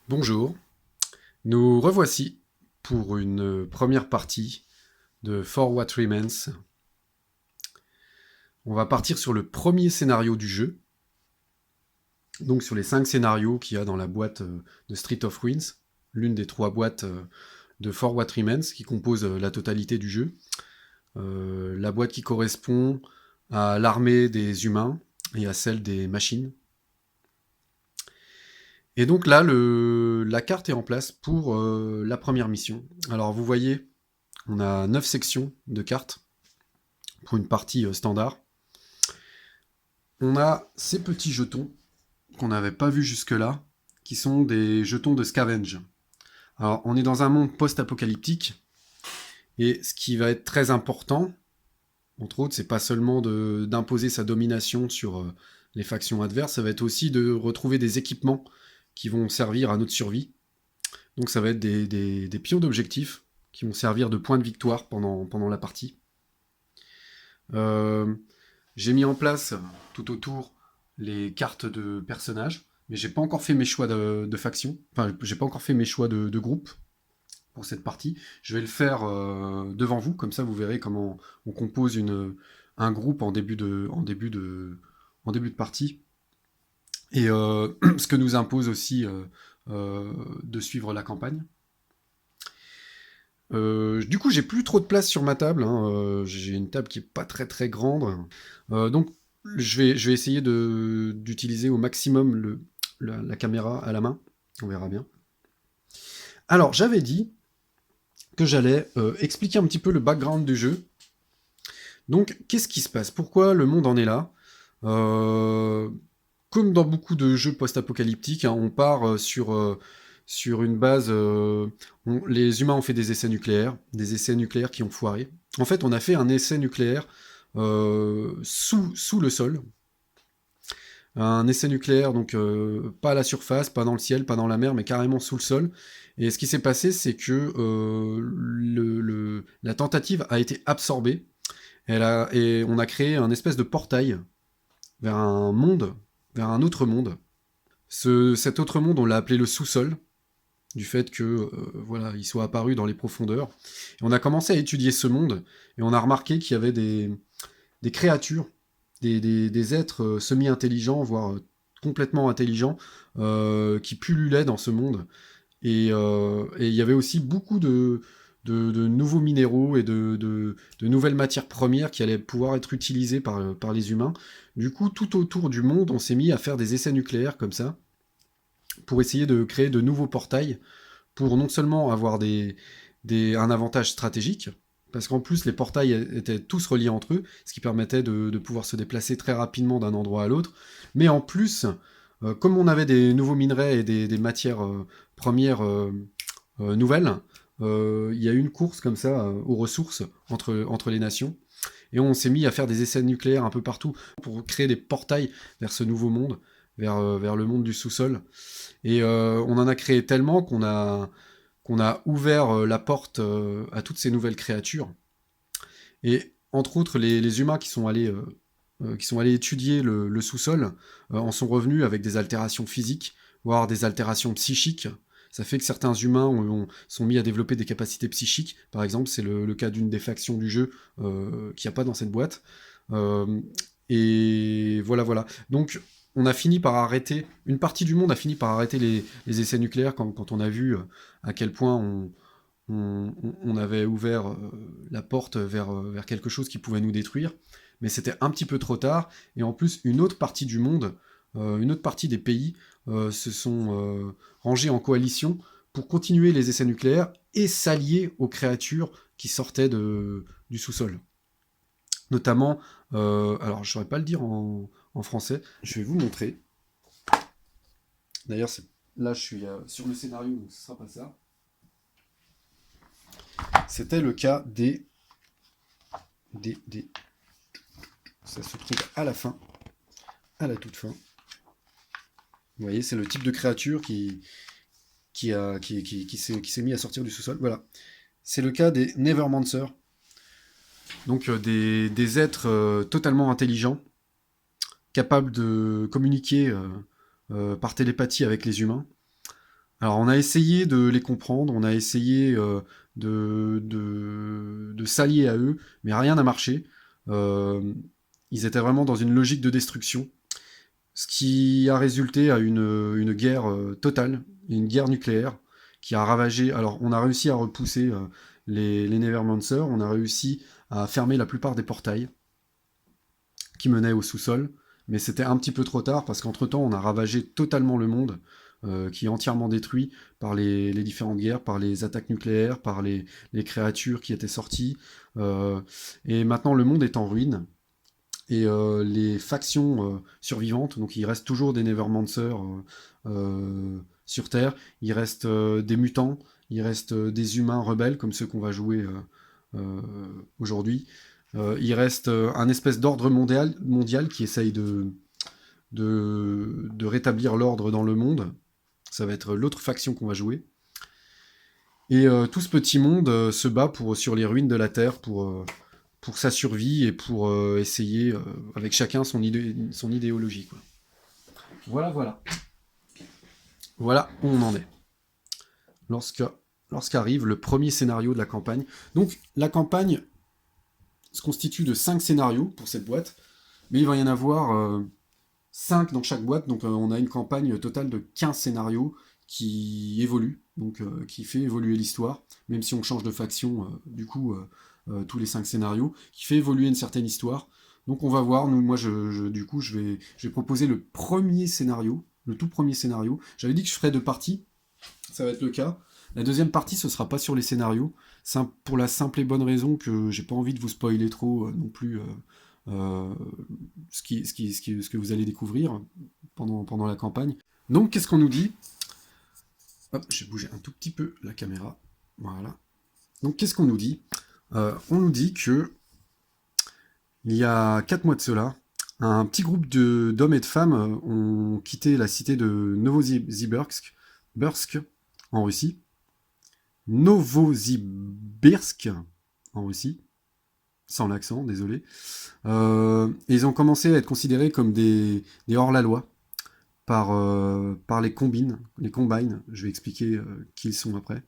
Bonjour, nous revoici pour une première partie de For What Remains. On va partir sur le premier scénario du jeu, donc sur les 5 scénarios qu'il y a dans la boîte de Street of Ruins, l'une des 3 boîtes de For What Remains qui composent la totalité du jeu. La boîte qui correspond à l'armée des humains et à celle des machines. Et donc là, la carte est en place pour la première mission. Alors vous voyez, on a 9 sections de cartes pour une partie standard. On a ces petits jetons qu'on n'avait pas vus jusque-là, qui sont des jetons de scavenge. Alors, on est dans un monde post-apocalyptique, et ce qui va être très important, entre autres, c'est pas seulement d'imposer sa domination sur les factions adverses, ça va être aussi de retrouver des équipements qui vont servir à notre survie. Donc ça va être des pions d'objectifs qui vont servir de points de victoire pendant la partie. Euh, j'ai mis en place tout autour les cartes de personnages, mais j'ai pas encore fait mes choix de faction. Enfin, j'ai pas encore fait mes choix de groupe pour cette partie. Je vais le faire devant vous, comme ça vous verrez comment on compose un groupe en début de partie. Et ce que nous impose aussi de suivre la campagne. Du coup, j'ai plus trop de place sur ma table, hein. J'ai une table qui est pas très très grande. Donc, je vais essayer d'utiliser au maximum la caméra à la main. On verra bien. Alors, j'avais dit que j'allais expliquer un petit peu le background du jeu. Donc, qu'est-ce qui se passe? Pourquoi le monde en est là? Euh, Comme dans beaucoup de jeux post-apocalyptiques, hein, on part sur une base. Les humains ont fait des essais nucléaires qui ont foiré. En fait, on a fait un essai nucléaire sous le sol. Un essai nucléaire, donc pas à la surface, pas dans le ciel, pas dans la mer, mais carrément sous le sol. Et ce qui s'est passé, c'est que la tentative a été absorbée. Et on a créé un espèce de portail vers un monde, vers un autre monde. Cet autre monde, on l'a appelé le sous-sol, du fait que voilà, il soit apparu dans les profondeurs. Et on a commencé à étudier ce monde, et on a remarqué qu'il y avait des créatures, des êtres semi-intelligents, voire complètement intelligents, qui pullulaient dans ce monde. Et il y avait aussi beaucoup de nouveaux minéraux et de nouvelles matières premières qui allaient pouvoir être utilisées par les humains. Du coup, tout autour du monde, on s'est mis à faire des essais nucléaires comme ça, pour essayer de créer de nouveaux portails, pour non seulement avoir un avantage stratégique, parce qu'en plus les portails étaient tous reliés entre eux, ce qui permettait de pouvoir se déplacer très rapidement d'un endroit à l'autre, mais en plus, comme on avait des nouveaux minerais et des matières premières nouvelles, il y a eu une course comme ça aux ressources entre les nations, et on s'est mis à faire des essais nucléaires un peu partout pour créer des portails vers ce nouveau monde, vers le monde du sous-sol. Et on en a créé tellement qu'on a ouvert la porte à toutes ces nouvelles créatures. Et entre autres, les humains qui sont allés étudier le sous-sol en sont revenus avec des altérations physiques, voire des altérations psychiques. Ça fait que certains humains sont mis à développer des capacités psychiques. Par exemple, c'est le cas d'une des factions du jeu qu'il n'y a pas dans cette boîte. Euh, et voilà, voilà. Donc, on a fini par arrêter, une partie du monde a fini par arrêter les essais nucléaires quand on a vu à quel point on avait ouvert la porte vers quelque chose qui pouvait nous détruire. Mais c'était un petit peu trop tard. Et en plus, une autre partie du monde, une autre partie des pays se sont rangés en coalition pour continuer les essais nucléaires et s'allier aux créatures qui sortaient du sous-sol. Notamment, alors je ne saurais pas le dire en français, je vais vous montrer. D'ailleurs, là je suis sur le scénario, donc ce ne sera pas ça. C'était le cas des. Ça se trouve à la fin, à la toute fin. Vous voyez, c'est le type de créature qui s'est mis à sortir du sous-sol. Voilà. C'est le cas des Nevermancers. Donc des êtres totalement intelligents, capables de communiquer par télépathie avec les humains. Alors, on a essayé de les comprendre, on a essayé de s'allier à eux, mais rien n'a marché. Euh, Ils étaient vraiment dans une logique de destruction, ce qui a résulté à une guerre totale, une guerre nucléaire, qui a ravagé. Alors, on a réussi à repousser les Nevermancers, on a réussi à fermer la plupart des portails qui menaient au sous-sol, mais c'était un petit peu trop tard parce qu'entre-temps, on a ravagé totalement le monde, qui est entièrement détruit par les différentes guerres, par les attaques nucléaires, par les créatures qui étaient sorties. Et maintenant, le monde est en ruine. Et les factions survivantes, donc il reste toujours des Nevermancers sur Terre, il reste des mutants, il reste des humains rebelles comme ceux qu'on va jouer euh, aujourd'hui. Il reste un espèce d'ordre mondial qui essaye de rétablir l'ordre dans le monde. Ça va être l'autre faction qu'on va jouer. Et tout ce petit monde se bat sur les ruines de la Terre pour sa survie et pour essayer, avec chacun son idéologie, quoi. Voilà, voilà. Voilà où on en est. Lorsque, Lorsqu'arrive le premier scénario de la campagne. Donc, la campagne se constitue de 5 scénarios pour cette boîte, mais il va y en avoir 5 dans chaque boîte, donc on a une campagne totale de 15 scénarios qui évoluent, donc qui fait évoluer l'histoire, même si on change de faction, tous les 5 scénarios, qui fait évoluer une certaine histoire. Donc on va voir, moi je vais proposer le premier scénario, le tout premier scénario. J'avais dit que je ferais 2 parties, ça va être le cas. La deuxième partie, ce sera pas sur les scénarios, pour la simple et bonne raison que j'ai pas envie de vous spoiler trop non plus euh, ce que vous allez découvrir pendant la campagne. Donc, qu'est-ce qu'on nous dit? Hop, j'ai bougé un tout petit peu la caméra. Voilà. Donc, qu'est-ce qu'on nous dit? On nous dit que il y a 4 mois de cela, un petit groupe d'hommes et de femmes ont quitté la cité de Novosibirsk, en Russie. Novosibirsk, en Russie, sans l'accent, désolé. Et ils ont commencé à être considérés comme des hors-la-loi par les combines. Je vais expliquer qui ils sont après.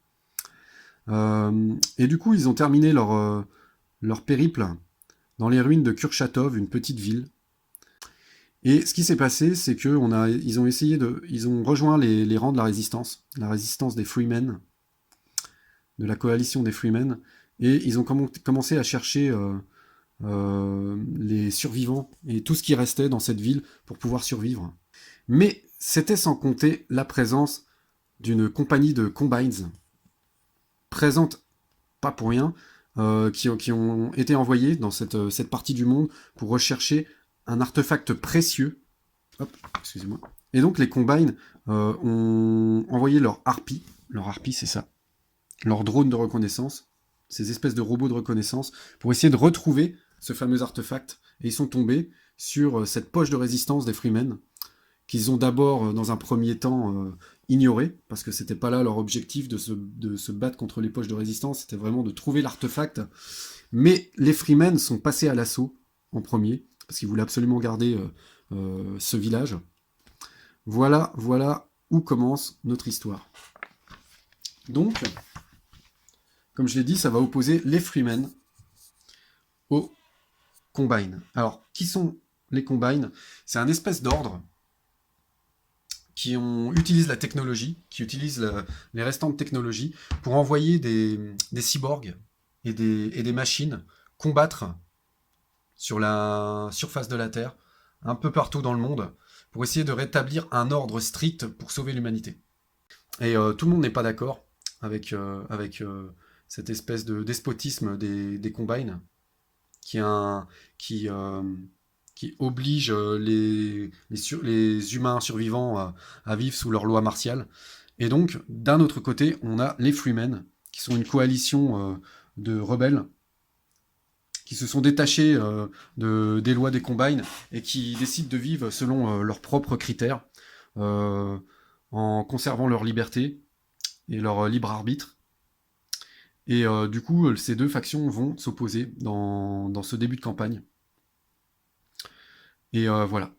Et du coup, ils ont terminé leur périple dans les ruines de Kurchatov, une petite ville. Et ce qui s'est passé, c'est ils ont rejoint les rangs de la résistance des Freemen, de la coalition des Freemen, et ils ont commencé à chercher les survivants et tout ce qui restait dans cette ville pour pouvoir survivre. Mais c'était sans compter la présence d'une compagnie de Combines, présente pas pour rien, qui ont été envoyés dans cette partie du monde pour rechercher un artefact précieux. Hop, excusez-moi. Et donc les Combines ont envoyé leur harpie c'est ça, leur drone de reconnaissance, ces espèces de robots de reconnaissance, pour essayer de retrouver ce fameux artefact. Et ils sont tombés sur cette poche de résistance des Freemen, qu'ils ont d'abord, dans un premier temps, ignoré, parce que c'était pas là leur objectif de se battre contre les poches de résistance, c'était vraiment de trouver l'artefact. Mais les Freemen sont passés à l'assaut en premier, parce qu'ils voulaient absolument garder ce village. Voilà où commence notre histoire. Donc, comme je l'ai dit, ça va opposer les Freemen aux Combines. Alors, qui sont les Combines? C'est un espèce d'ordre qui utilise la technologie, qui utilise les restantes technologies pour envoyer des cyborgs et des machines combattre sur la surface de la Terre, un peu partout dans le monde, pour essayer de rétablir un ordre strict pour sauver l'humanité. Et tout le monde n'est pas d'accord avec cette espèce de despotisme des Combines, qui, qui, euh, qui oblige les humains survivants à vivre sous leur loi martiale. Et donc, d'un autre côté, on a les Freemen, qui sont une coalition de rebelles, qui se sont détachés des lois des Combines et qui décident de vivre selon leurs propres critères, euh, en conservant leur liberté et leur libre arbitre. Et du coup, ces deux factions vont s'opposer dans ce début de campagne. Et voilà.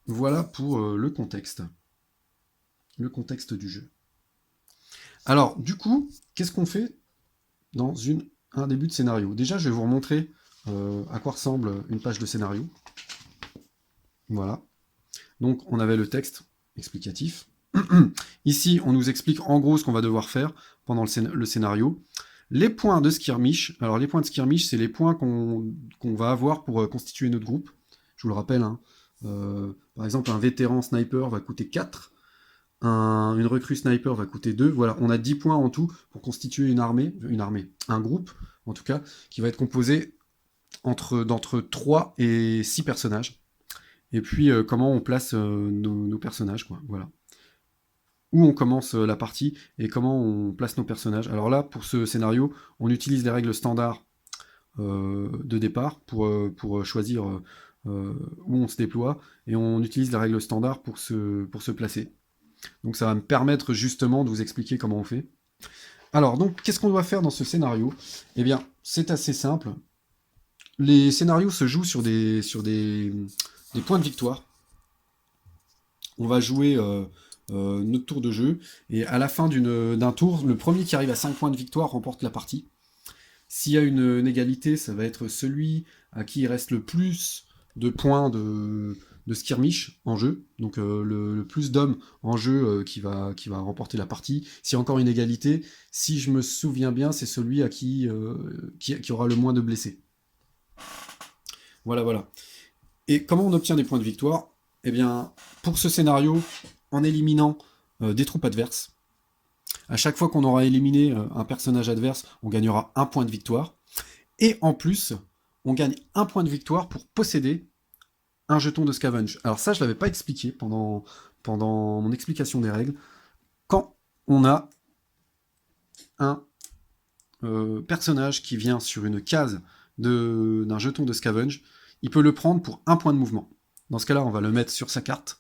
Voilà pour le contexte. Le contexte du jeu. Alors, du coup, qu'est-ce qu'on fait dans un début de scénario? Déjà, je vais vous remontrer à quoi ressemble une page de scénario. Voilà. Donc, on avait le texte explicatif. Ici, on nous explique en gros ce qu'on va devoir faire pendant le scénario. Les points de skirmish. Alors, les points de skirmish, c'est les points qu'on va avoir pour constituer notre groupe. Je vous le rappelle, hein. Par exemple, un vétéran sniper va coûter 4. Une recrue sniper va coûter 2. Voilà, on a 10 points en tout pour constituer une armée, un groupe, en tout cas, qui va être composé d'entre 3 et 6 personnages. Et puis, comment on place nos personnages, quoi. Voilà. Où on commence la partie et comment on place nos personnages. Alors là, pour ce scénario, on utilise les règles standards de départ pour choisir où on se déploie, et on utilise les règles standards pour se placer. Donc ça va me permettre justement de vous expliquer comment on fait. Alors, donc, qu'est-ce qu'on doit faire dans ce scénario? Eh bien, c'est assez simple. Les scénarios se jouent sur des points de victoire. On va jouer notre tour de jeu, et à la fin d'un tour, le premier qui arrive à 5 points de victoire remporte la partie. S'il y a une égalité, ça va être celui à qui il reste le plus de points de skirmish en jeu, donc le plus d'hommes en jeu qui va remporter la partie. S'il y a encore une égalité, si je me souviens bien, c'est celui à qui aura le moins de blessés. Voilà, voilà. Et comment on obtient des points de victoire? Eh bien, pour ce scénario, en éliminant des troupes adverses. À chaque fois qu'on aura éliminé un personnage adverse, on gagnera un point de victoire. Et en plus, on gagne un point de victoire pour posséder un jeton de scavenge. Alors ça, je ne l'avais pas expliqué pendant mon explication des règles. Quand on a un personnage qui vient sur une case d'un jeton de scavenge, il peut le prendre pour un point de mouvement. Dans ce cas-là, on va le mettre sur sa carte.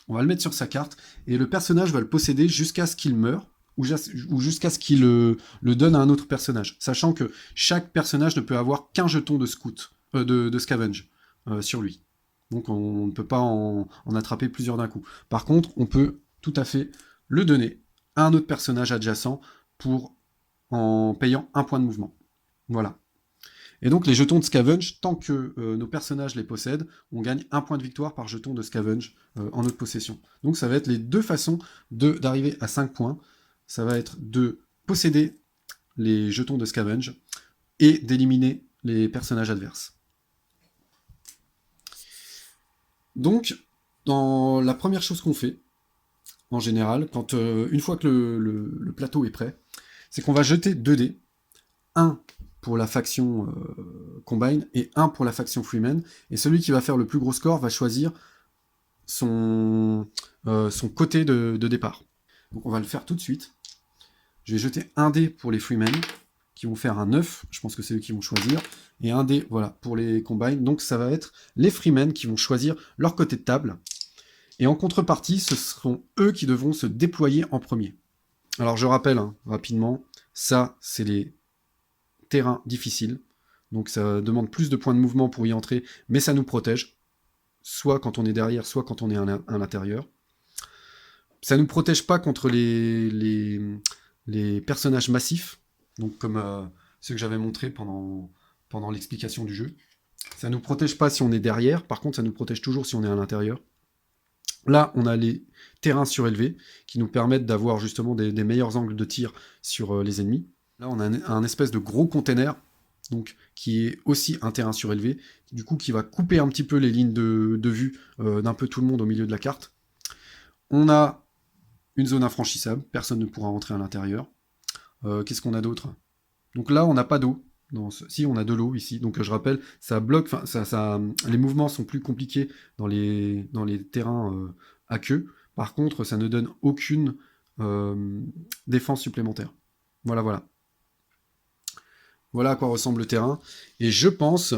On va le mettre sur sa carte, et le personnage va le posséder jusqu'à ce qu'il meure, ou jusqu'à ce qu'il le donne à un autre personnage. Sachant que chaque personnage ne peut avoir qu'un jeton de scout, de scavenge sur lui. Donc on ne peut pas en attraper plusieurs d'un coup. Par contre, on peut tout à fait le donner à un autre personnage adjacent en payant un point de mouvement. Voilà. Et donc les jetons de scavenge, tant que nos personnages les possèdent, on gagne un point de victoire par jeton de scavenge en notre possession. Donc ça va être les deux façons d'arriver à 5 points. Ça va être de posséder les jetons de scavenge et d'éliminer les personnages adverses. Donc, dans la première chose qu'on fait, en général, une fois que le plateau est prêt, c'est qu'on va jeter 2 dés. Un pour la faction Combine et un pour la faction Freeman. Et celui qui va faire le plus gros score va choisir son côté de départ. Donc on va le faire tout de suite. Je vais jeter un dé pour les Freemen, qui vont faire un 9, je pense que c'est eux qui vont choisir, et un dé, voilà, pour les Combine. Donc ça va être les Freemen qui vont choisir leur côté de table. Et en contrepartie, ce seront eux qui devront se déployer en premier. Alors je rappelle rapidement, ça c'est les terrain difficile, donc ça demande plus de points de mouvement pour y entrer, mais ça nous protège, soit quand on est derrière, soit quand on est à l'intérieur. Ça nous protège pas contre les personnages massifs, donc comme ceux que j'avais montrés pendant l'explication du jeu. Ça nous protège pas si on est derrière, par contre ça nous protège toujours si on est à l'intérieur. Là, on a les terrains surélevés qui nous permettent d'avoir justement des meilleurs angles de tir sur les ennemis. Là, on a un espèce de gros container, donc, qui est aussi un terrain surélevé, du coup qui va couper un petit peu les lignes de vue d'un peu tout le monde au milieu de la carte. On a une zone infranchissable, personne ne pourra entrer à l'intérieur. Qu'est-ce qu'on a d'autre? Donc là, on n'a pas d'eau. Si, on a de l'eau ici. Donc je rappelle, ça bloque, les mouvements sont plus compliqués dans les terrains à queue. Par contre, ça ne donne aucune défense supplémentaire. Voilà, voilà. Voilà à quoi ressemble le terrain. Et je pense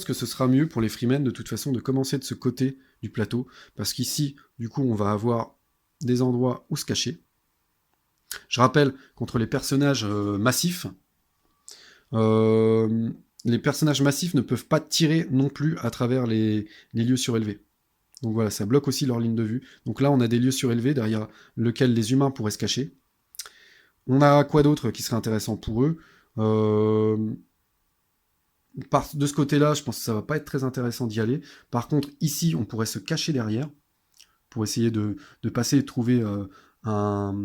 que ce sera mieux pour les Freemen, de toute façon, de commencer de ce côté du plateau. Parce qu'ici, du coup, on va avoir des endroits où se cacher. Je rappelle, contre les personnages massifs, les personnages massifs ne peuvent pas tirer non plus à travers les lieux surélevés. Donc voilà, ça bloque aussi leur ligne de vue. Donc là, on a des lieux surélevés derrière lesquels les humains pourraient se cacher. On a quoi d'autre qui serait intéressant pour eux? De ce côté-là, je pense que ça va pas être très intéressant d'y aller. Par contre, ici, on pourrait se cacher derrière pour essayer de passer et de trouver un,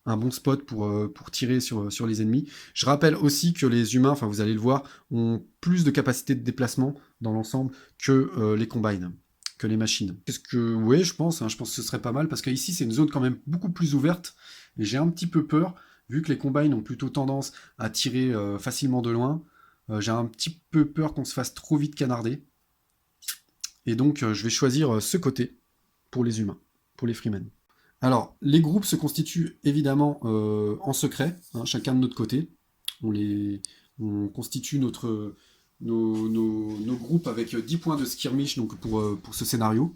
un bon spot pour tirer sur les ennemis. Je rappelle aussi que les humains, enfin vous allez le voir, ont plus de capacité de déplacement dans l'ensemble que les combines, que les machines. Qu'est-ce que... Oui, je pense que ce serait pas mal, parce qu'ici c'est une zone quand même beaucoup plus ouverte, et j'ai un petit peu peur, vu que les combines ont plutôt tendance à tirer facilement de loin, j'ai un petit peu peur qu'on se fasse trop vite canarder. Et donc je vais choisir ce côté pour les humains, pour les freemen. Alors, les groupes se constituent évidemment en secret, hein, chacun de notre côté. On constitue nos groupes avec 10 points de skirmish donc pour ce scénario.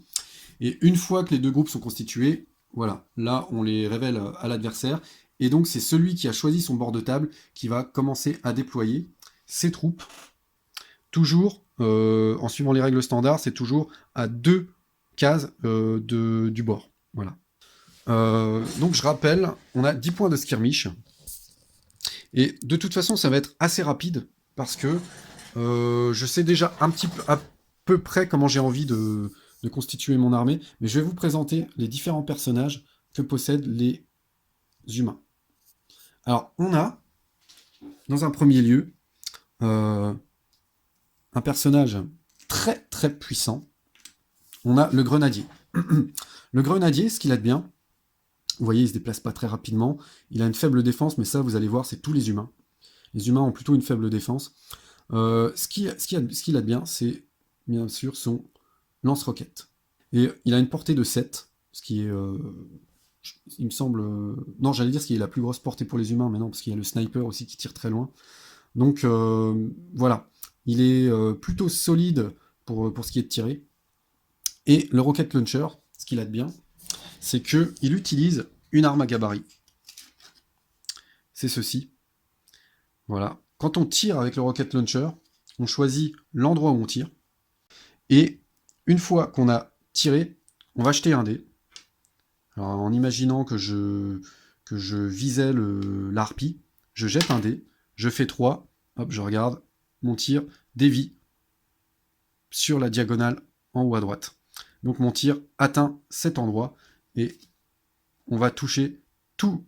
Et une fois que les deux groupes sont constitués, voilà, là on les révèle à l'adversaire. Et donc c'est celui qui a choisi son bord de table qui va commencer à déployer ses troupes. Toujours, en suivant les règles standards, c'est toujours à 2 cases du bord. Voilà. Donc je rappelle, on a 10 points de skirmish. Et de toute façon, ça va être assez rapide, parce que je sais déjà un petit peu, à peu près comment j'ai envie de constituer mon armée, mais je vais vous présenter les différents personnages que possèdent les humains. Alors, on a, dans un premier lieu, un personnage très très puissant. On a le grenadier. Le grenadier, ce qu'il a de bien, vous voyez, il se déplace pas très rapidement, il a une faible défense, mais ça, vous allez voir, c'est tous les humains. Les humains ont plutôt une faible défense. Ce qu'il a de bien, c'est bien sûr son lance-roquette. Et il a une portée de 7, ce qui est... il me semble... non, j'allais dire ce qui est la plus grosse portée pour les humains, mais non, parce qu'il y a le sniper aussi qui tire très loin. Donc, voilà. Il est plutôt solide pour ce qui est de tirer. Et le rocket launcher, ce qu'il a de bien, c'est qu'il utilise une arme à gabarit. C'est ceci. Voilà. Quand on tire avec le rocket launcher, on choisit l'endroit où on tire. Et une fois qu'on a tiré, on va jeter un dé. Alors, en imaginant que je visais la harpie, je jette un dé, je fais 3, hop, je regarde, mon tir dévie sur la diagonale en haut à droite. Donc mon tir atteint cet endroit, et on va toucher toutes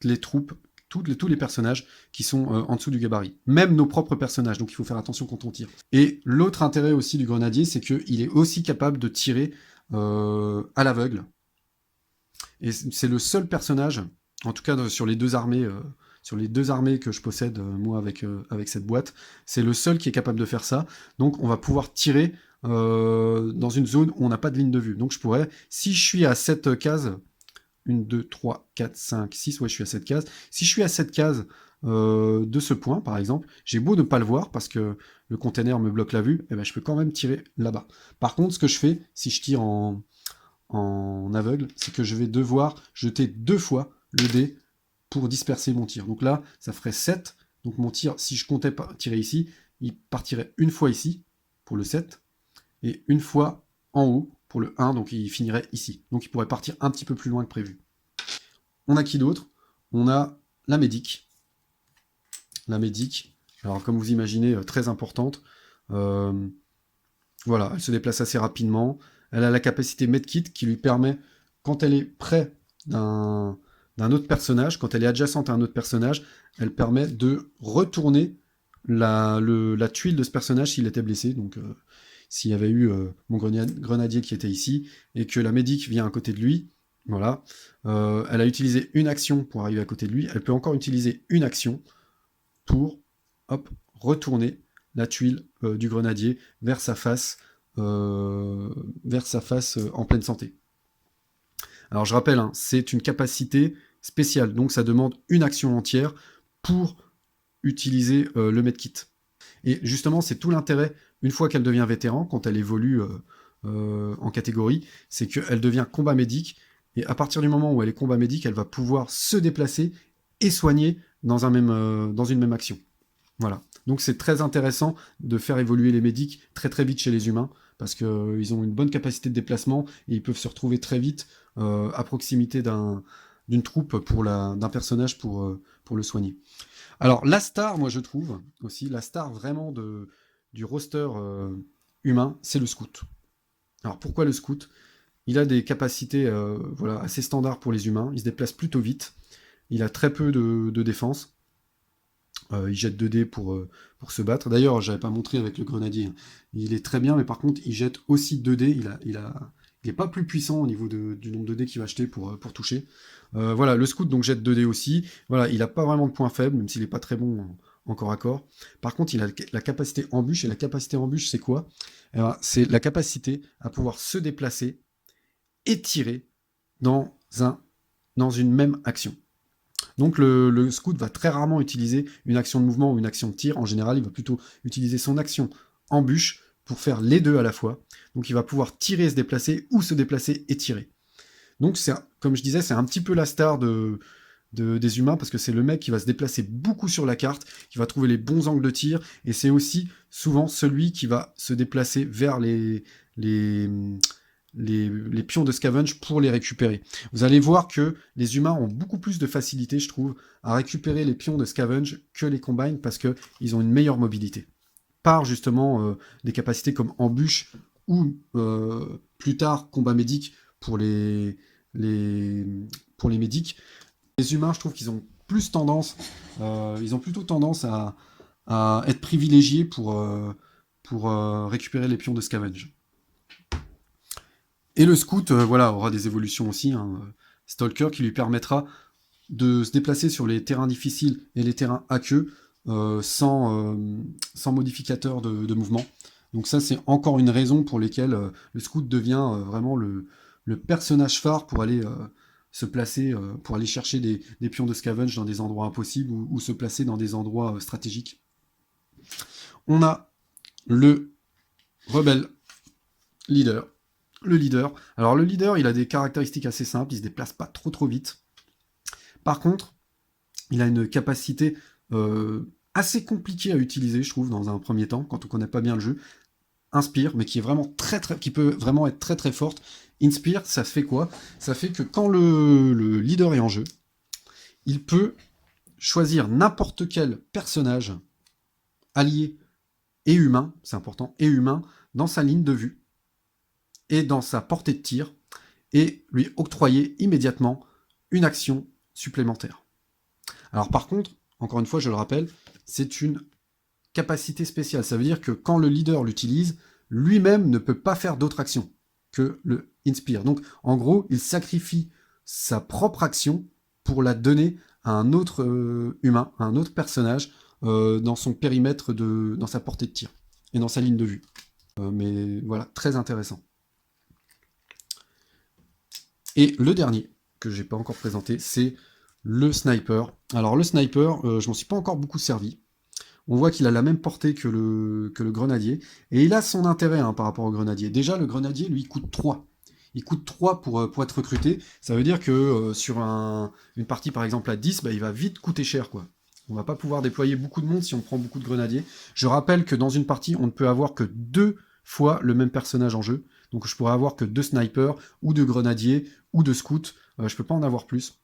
les troupes, tous les personnages qui sont en dessous du gabarit. Même nos propres personnages, donc il faut faire attention quand on tire. Et l'autre intérêt aussi du grenadier, c'est qu'il est aussi capable de tirer à l'aveugle. Et c'est le seul personnage, en tout cas sur les deux armées que je possède, moi, avec cette boîte, c'est le seul qui est capable de faire ça. Donc on va pouvoir tirer dans une zone où on n'a pas de ligne de vue. Donc je pourrais, si je suis à cette case, 1, 2, 3, 4, 5, 6, ouais, je suis à cette case. Si je suis à cette case de ce point, par exemple, j'ai beau ne pas le voir parce que le container me bloque la vue, et ben, je peux quand même tirer là-bas. Par contre, ce que je fais, si je tire en aveugle, c'est que je vais devoir jeter 2 fois le dé pour disperser mon tir. Donc là, ça ferait 7. Donc mon tir, si je comptais tirer ici, il partirait une fois ici, pour le 7, et une fois en haut, pour le 1, donc il finirait ici. Donc il pourrait partir un petit peu plus loin que prévu. On a qui d'autre? On a la médic. La médic, alors comme vous imaginez, très importante. Voilà, elle se déplace assez rapidement. Elle a la capacité medkit qui lui permet, quand elle est près d'un autre personnage, quand elle est adjacente à un autre personnage, elle permet de retourner la tuile de ce personnage s'il était blessé. Donc s'il y avait eu mon grenadier qui était ici, et que la médic vient à côté de lui, voilà, elle a utilisé une action pour arriver à côté de lui, elle peut encore utiliser une action pour, hop, retourner la tuile du grenadier vers sa face en pleine santé. Alors je rappelle, hein, c'est une capacité spéciale, donc ça demande une action entière pour utiliser le medkit. Et justement, c'est tout l'intérêt, une fois qu'elle devient vétéran, quand elle évolue en catégorie, c'est qu'elle devient combat médic, et à partir du moment où elle est combat médic, elle va pouvoir se déplacer et soigner dans une même action. Voilà. Donc c'est très intéressant de faire évoluer les médics très très vite chez les humains, parce qu'ils ont une bonne capacité de déplacement, et ils peuvent se retrouver très vite à proximité d'un d'une troupe d'un personnage pour le soigner. Alors, la star, moi je trouve aussi, la star vraiment du roster humain, c'est le scout. Alors, pourquoi le scout? Il a des capacités voilà, assez standards pour les humains, il se déplace plutôt vite, il a très peu de défense, il jette 2 dés pour se battre. D'ailleurs, j'avais pas montré avec le grenadier, hein. Il est très bien, mais par contre, il jette aussi 2 dés, il est pas plus puissant au niveau du nombre de dés qu'il va jeter pour toucher. Voilà, le scout donc jette 2 dés aussi. Voilà, il a pas vraiment de point faible, même s'il est pas très bon en corps à corps. Par contre, il a la capacité embûche, et la capacité embûche, c'est quoi? Eh ben, c'est la capacité à pouvoir se déplacer et tirer dans, dans une même action. Donc le scout va très rarement utiliser une action de mouvement ou une action de tir. En général, il va plutôt utiliser son action embûche pour faire les deux à la fois. Donc il va pouvoir tirer et se déplacer, ou se déplacer et tirer. Donc comme je disais, c'est un petit peu la star des humains, parce que c'est le mec qui va se déplacer beaucoup sur la carte, qui va trouver les bons angles de tir, et c'est aussi souvent celui qui va se déplacer vers les, les pions de scavenge pour les récupérer. Vous allez voir que les humains ont beaucoup plus de facilité, je trouve, à récupérer les pions de scavenge que les combines, parce qu'ils ont une meilleure mobilité. Par justement des capacités comme embûche, ou plus tard combat médic pour pour les médics. Les humains, je trouve qu'ils ont plus tendance, ils ont plutôt tendance à être privilégiés pour récupérer les pions de scavenge. Et le scout, voilà, aura des évolutions aussi, hein, Stalker, qui lui permettra de se déplacer sur les terrains difficiles et les terrains aqueux sans modificateur de mouvement. Donc ça, c'est encore une raison pour laquelle le scout devient vraiment le personnage phare pour aller se placer, pour aller chercher des pions de scavenge dans des endroits impossibles, ou se placer dans des endroits stratégiques. On a le rebelle leader. Le leader. Alors le leader, il a des caractéristiques assez simples, il se déplace pas trop vite. Par contre, il a une capacité assez compliquée à utiliser, je trouve, dans un premier temps, quand on connaît pas bien le jeu. Inspire, mais qui est vraiment qui peut vraiment être très forte. Inspire, ça fait quoi? Ça fait que quand le leader est en jeu, il peut choisir n'importe quel personnage allié et humain, c'est important, et humain, dans sa ligne de vue et dans sa portée de tir, et lui octroyer immédiatement une action supplémentaire. Alors par contre, encore une fois, je le rappelle, c'est une capacité spéciale. Ça veut dire que quand le leader l'utilise, lui-même ne peut pas faire d'autre action que le Inspire. Donc en gros, il sacrifie sa propre action pour la donner à un autre humain, à un autre personnage, dans son périmètre, dans sa portée de tir et dans sa ligne de vue. Mais voilà, très intéressant. Et le dernier, que j'ai pas encore présenté, c'est le sniper. Alors le sniper, je m'en suis pas encore beaucoup servi. On voit qu'il a la même portée que le grenadier, et il a son intérêt par rapport au grenadier. Déjà, le grenadier, lui, coûte 3. Il coûte 3 pour être recruté. Ça veut dire que sur une partie, par exemple, à 10, il va vite coûter cher, quoi. On va pas pouvoir déployer beaucoup de monde si on prend beaucoup de grenadiers. Je rappelle que dans une partie, on ne peut avoir que 2 fois le même personnage en jeu. Donc je pourrais avoir que 2 snipers, ou 2 grenadiers, ou 2 scouts. Je peux pas en avoir plus.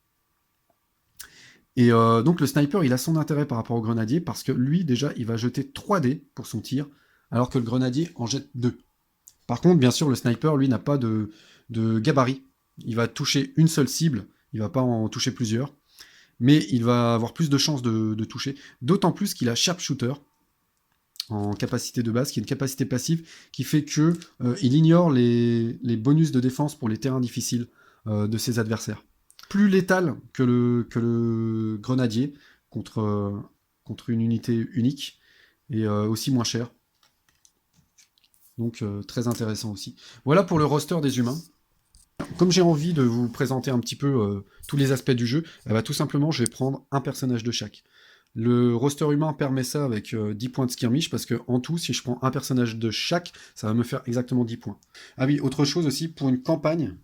Et donc le sniper, il a son intérêt par rapport au grenadier, parce que lui, déjà, il va jeter 3 dés pour son tir, alors que le grenadier en jette 2. Par contre, bien sûr, le sniper, lui, n'a pas de gabarit. Il va toucher une seule cible, il va pas en toucher plusieurs, mais il va avoir plus de chances de toucher, d'autant plus qu'il a Sharpshooter en capacité de base, qui est une capacité passive, qui fait que il ignore les bonus de défense pour les terrains difficiles de ses adversaires. Plus létal que le grenadier contre une unité unique, et aussi moins cher. Donc très intéressant aussi. Voilà pour le roster des humains. Comme j'ai envie de vous présenter un petit peu tous les aspects du jeu, tout simplement je vais prendre un personnage de chaque. Le roster humain permet ça avec 10 points de skirmish, parce que en tout, si je prends un personnage de chaque, ça va me faire exactement 10 points. Ah oui, autre chose aussi, pour une campagne,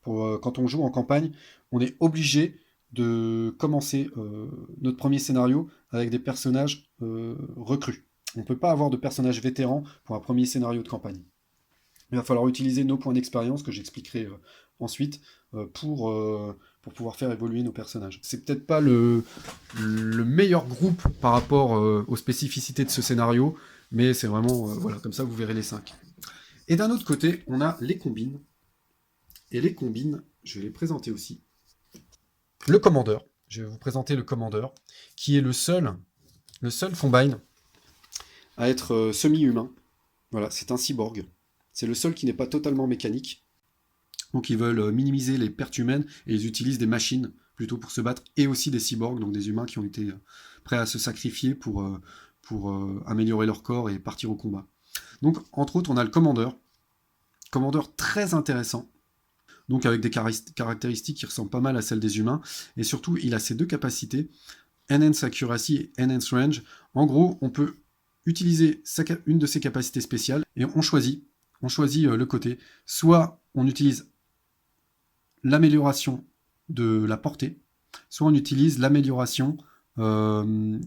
quand on joue en campagne, on est obligé de commencer notre premier scénario avec des personnages recrues. On ne peut pas avoir de personnages vétérans pour un premier scénario de campagne. Il va falloir utiliser nos points d'expérience, que j'expliquerai ensuite, pour pour pouvoir faire évoluer nos personnages. C'est peut-être pas le meilleur groupe par rapport aux spécificités de ce scénario, mais c'est vraiment, voilà, comme ça vous verrez les 5. Et d'un autre côté, on a les combines. Et les combines, je vais les présenter aussi. Le commandeur, je vais vous présenter le commandeur, qui est le seul combine à être semi-humain. Voilà, c'est un cyborg. C'est le seul qui n'est pas totalement mécanique. Donc ils veulent minimiser les pertes humaines et ils utilisent des machines plutôt pour se battre, et aussi des cyborgs, donc des humains qui ont été prêts à se sacrifier pour améliorer leur corps et partir au combat. Donc entre autres on a le commandeur très intéressant, donc avec des caractéristiques qui ressemblent pas mal à celles des humains, et surtout il a ces deux capacités, Enhance Accuracy et Enhance Range. En gros on peut utiliser une de ses capacités spéciales et on choisit le côté, soit on utilise l'amélioration de la portée, soit on utilise l'amélioration de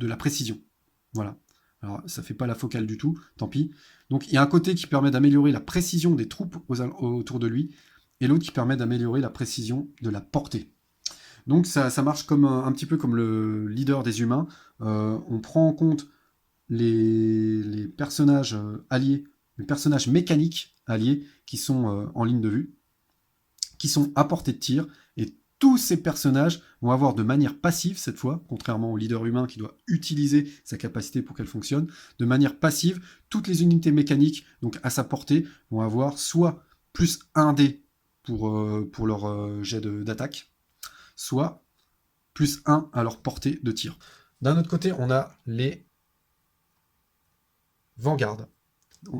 la précision. Voilà. Alors, ça fait pas la focale du tout, tant pis. Donc, il y a un côté qui permet d'améliorer la précision des troupes autour de lui, et l'autre qui permet d'améliorer la précision de la portée. Donc, ça marche comme un petit peu comme le leader des humains. On prend en compte les personnages alliés, les personnages mécaniques alliés qui sont en ligne de vue, qui sont à portée de tir, et tous ces personnages vont avoir de manière passive cette fois, contrairement au leader humain qui doit utiliser sa capacité pour qu'elle fonctionne, de manière passive, toutes les unités mécaniques, donc à sa portée, vont avoir soit plus 1 dé pour leur jet d'attaque, soit plus 1 à leur portée de tir. D'un autre côté, on a les Vanguard.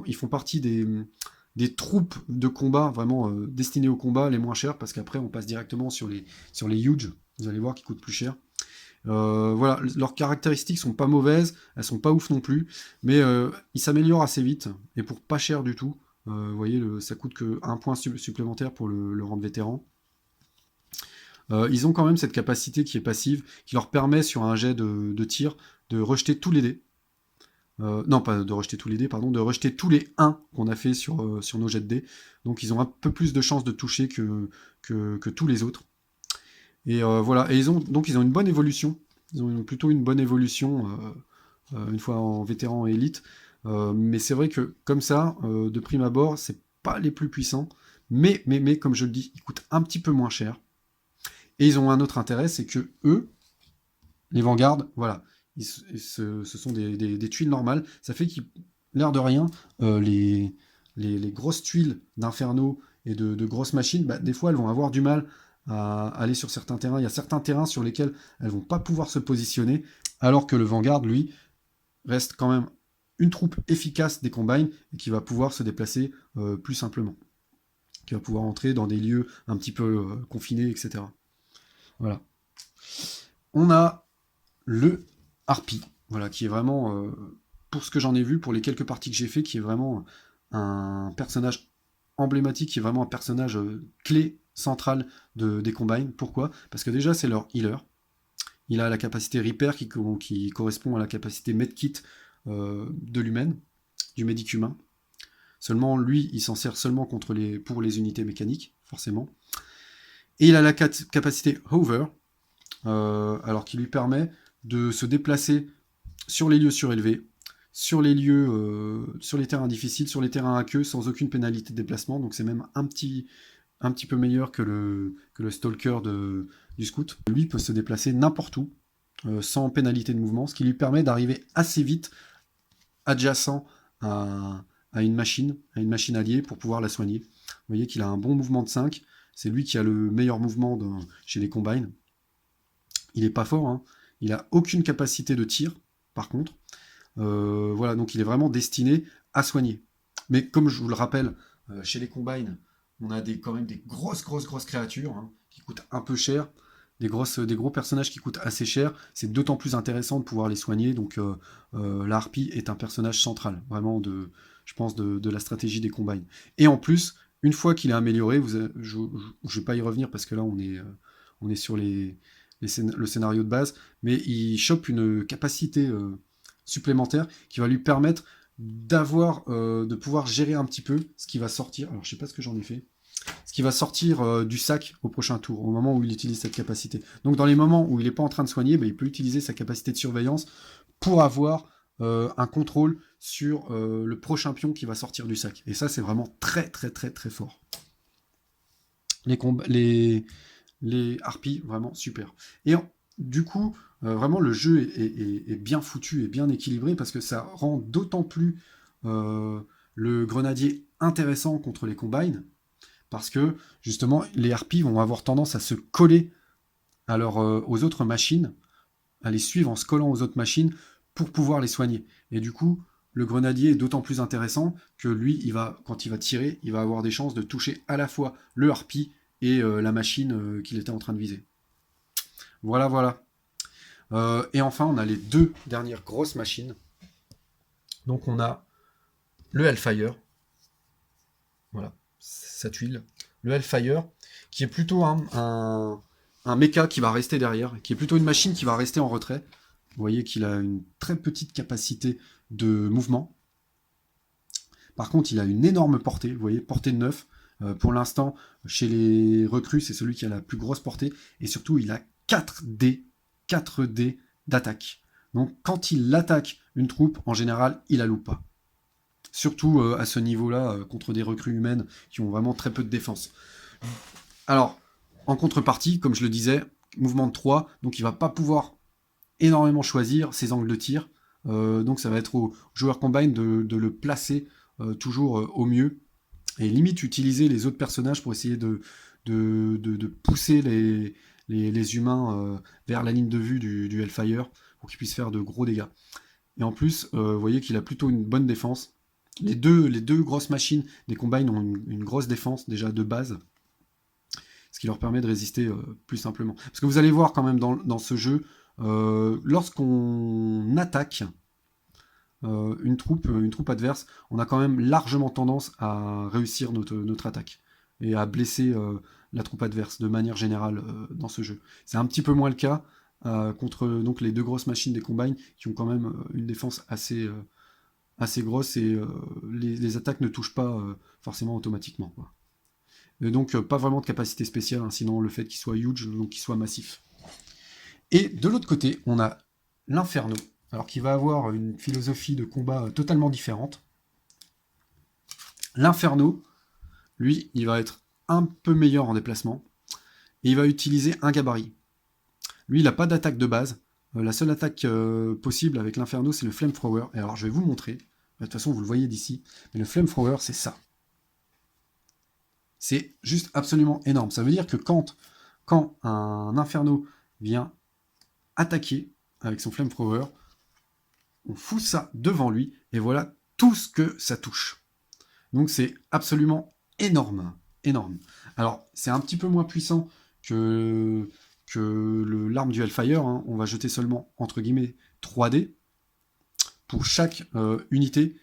Ils font partie des troupes de combat vraiment destinées au combat les moins chères, parce qu'après on passe directement sur les huge, vous allez voir, qui coûtent plus cher. Voilà, leurs caractéristiques sont pas mauvaises, elles sont pas ouf non plus, mais ils s'améliorent assez vite, et pour pas cher du tout. Vous voyez, ça coûte que 1 point supplémentaire pour le rang de vétéran. Ils ont quand même cette capacité qui est passive, qui leur permet sur un jet de tir de rejeter tous les dés. Non, pas de rejeter tous les dés, pardon, de rejeter tous les 1 qu'on a fait sur nos jets de dés. Donc ils ont un peu plus de chances de toucher que tous les autres. Et voilà, et ils ont une bonne évolution. Ils ont plutôt une bonne évolution une fois en vétéran et élite. Mais c'est vrai que comme ça, de prime abord, c'est pas les plus puissants. Mais comme je le dis, ils coûtent un petit peu moins cher. Et ils ont un autre intérêt, c'est que eux, les Vanguard, voilà, ce sont des tuiles normales. Ça fait qu'il, l'air de rien, les grosses tuiles d'Inferno et de grosses machines, bah, des fois elles vont avoir du mal à aller sur certains terrains. Il y a certains terrains sur lesquels elles vont pas pouvoir se positionner, alors que le Vanguard, lui, reste quand même une troupe efficace des combines et qui va pouvoir se déplacer plus simplement, qui va pouvoir entrer dans des lieux un petit peu confinés, etc. Voilà. On a le Harpie, voilà, qui est vraiment, pour ce que j'en ai vu, pour les quelques parties que j'ai fait, qui est vraiment un personnage emblématique, qui est vraiment un personnage clé, central des Combines. Pourquoi ? Parce que déjà, c'est leur healer. Il a la capacité Repair qui correspond à la capacité Medkit de l'humaine, du médic humain. Seulement, lui, il s'en sert seulement pour les unités mécaniques, forcément. Et il a la capacité Hover, alors qui lui permet de se déplacer sur les lieux surélevés, sur les terrains difficiles, sur les terrains aqueux, sans aucune pénalité de déplacement. Donc c'est même un petit peu meilleur que le Stalker du Scout. Lui peut se déplacer n'importe où, sans pénalité de mouvement, ce qui lui permet d'arriver assez vite adjacent à une machine alliée pour pouvoir la soigner. Vous voyez qu'il a un bon mouvement de 5, c'est lui qui a le meilleur mouvement chez les Combines. Il est pas fort, hein. Il a aucune capacité de tir, par contre. Voilà, donc il est vraiment destiné à soigner. Mais comme je vous le rappelle, chez les Combines, on a quand même des grosses créatures, hein, qui coûtent un peu cher, des gros personnages qui coûtent assez cher. C'est d'autant plus intéressant de pouvoir les soigner. Donc la Harpie est un personnage central, vraiment, je pense, de la stratégie des Combines. Et en plus, une fois qu'il est amélioré, je ne vais pas y revenir parce que là on est sur le scénario de base, mais il chope une capacité supplémentaire qui va lui permettre de pouvoir gérer un petit peu ce qui va sortir. Alors je sais pas ce que j'en ai fait. ce qui va sortir du sac au prochain tour, au moment où il utilise cette capacité. Donc dans les moments où il n'est pas en train de soigner, il peut utiliser sa capacité de surveillance pour avoir un contrôle sur le prochain pion qui va sortir du sac. Et ça, c'est vraiment très très très très fort. Les harpies, vraiment super. Et du coup, vraiment, le jeu est bien foutu et bien équilibré parce que ça rend d'autant plus le grenadier intéressant contre les combines parce que, justement, les harpies vont avoir tendance à se coller aux autres machines, à les suivre en se collant aux autres machines pour pouvoir les soigner. Et du coup, le grenadier est d'autant plus intéressant que lui, quand il va tirer, il va avoir des chances de toucher à la fois le harpie et la machine qu'il était en train de viser. Voilà, voilà. Et enfin, on a les deux dernières grosses machines. Donc on a le Hellfire. Voilà, sa tuile. Le Hellfire, qui est plutôt un mecha qui va rester derrière, qui est plutôt une machine qui va rester en retrait. Vous voyez qu'il a une très petite capacité de mouvement. Par contre, il a une énorme portée, vous voyez, portée de 9. Pour l'instant, chez les recrues, c'est celui qui a la plus grosse portée. Et surtout, il a 4D d'attaque. Donc, quand il attaque une troupe, en général, il la loupe pas. Surtout à ce niveau-là, contre des recrues humaines qui ont vraiment très peu de défense. Alors, en contrepartie, comme je le disais, mouvement de 3, donc il va pas pouvoir énormément choisir ses angles de tir. Donc ça va être au joueur combine de le placer toujours au mieux. Et limite utiliser les autres personnages pour essayer de pousser les humains vers la ligne de vue du Hellfire pour qu'ils puissent faire de gros dégâts. Et en plus, vous voyez qu'il a plutôt une bonne défense. Les deux grosses machines des combines ont une grosse défense déjà de base, ce qui leur permet de résister plus simplement. Parce que vous allez voir quand même dans ce jeu, lorsqu'on attaque une troupe adverse, on a quand même largement tendance à réussir notre attaque et à blesser la troupe adverse de manière générale dans ce jeu. C'est un petit peu moins le cas contre donc les deux grosses machines des combines qui ont quand même une défense assez grosse et les attaques ne touchent pas forcément automatiquement, quoi. Et donc pas vraiment de capacité spéciale, hein, sinon le fait qu'il soit huge, donc qu'il soit massif. Et de l'autre côté, on a l'Inferno, alors qui va avoir une philosophie de combat totalement différente. L'Inferno, lui, il va être un peu meilleur en déplacement, et il va utiliser un gabarit. Lui, il n'a pas d'attaque de base. La seule attaque possible avec l'Inferno, c'est le Flamethrower. Et alors, je vais vous le montrer. De toute façon, vous le voyez d'ici. Mais le Flamethrower, c'est ça. C'est juste absolument énorme. Ça veut dire que quand un Inferno vient attaquer avec son Flamethrower, on fout ça devant lui, et voilà tout ce que ça touche. Donc c'est absolument énorme. Énorme. Alors, c'est un petit peu moins puissant que l'arme du Hellfire, hein. On va jeter seulement, entre guillemets, 3D pour chaque unité,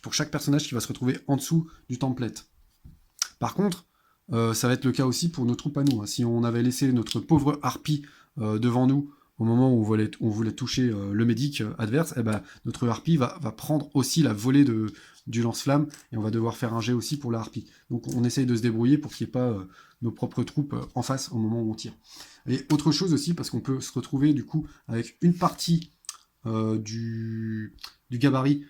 pour chaque personnage qui va se retrouver en dessous du template. Par contre, ça va être le cas aussi pour nos troupes à nous, hein. Si on avait laissé notre pauvre harpie devant nous au moment où on voulait toucher le médic adverse, eh ben, notre harpie va prendre aussi la volée du lance-flamme, et on va devoir faire un jet aussi pour la harpie. Donc on essaye de se débrouiller pour qu'il n'y ait pas nos propres troupes en face au moment où on tire. Et autre chose aussi, parce qu'on peut se retrouver du coup avec une partie du gabarit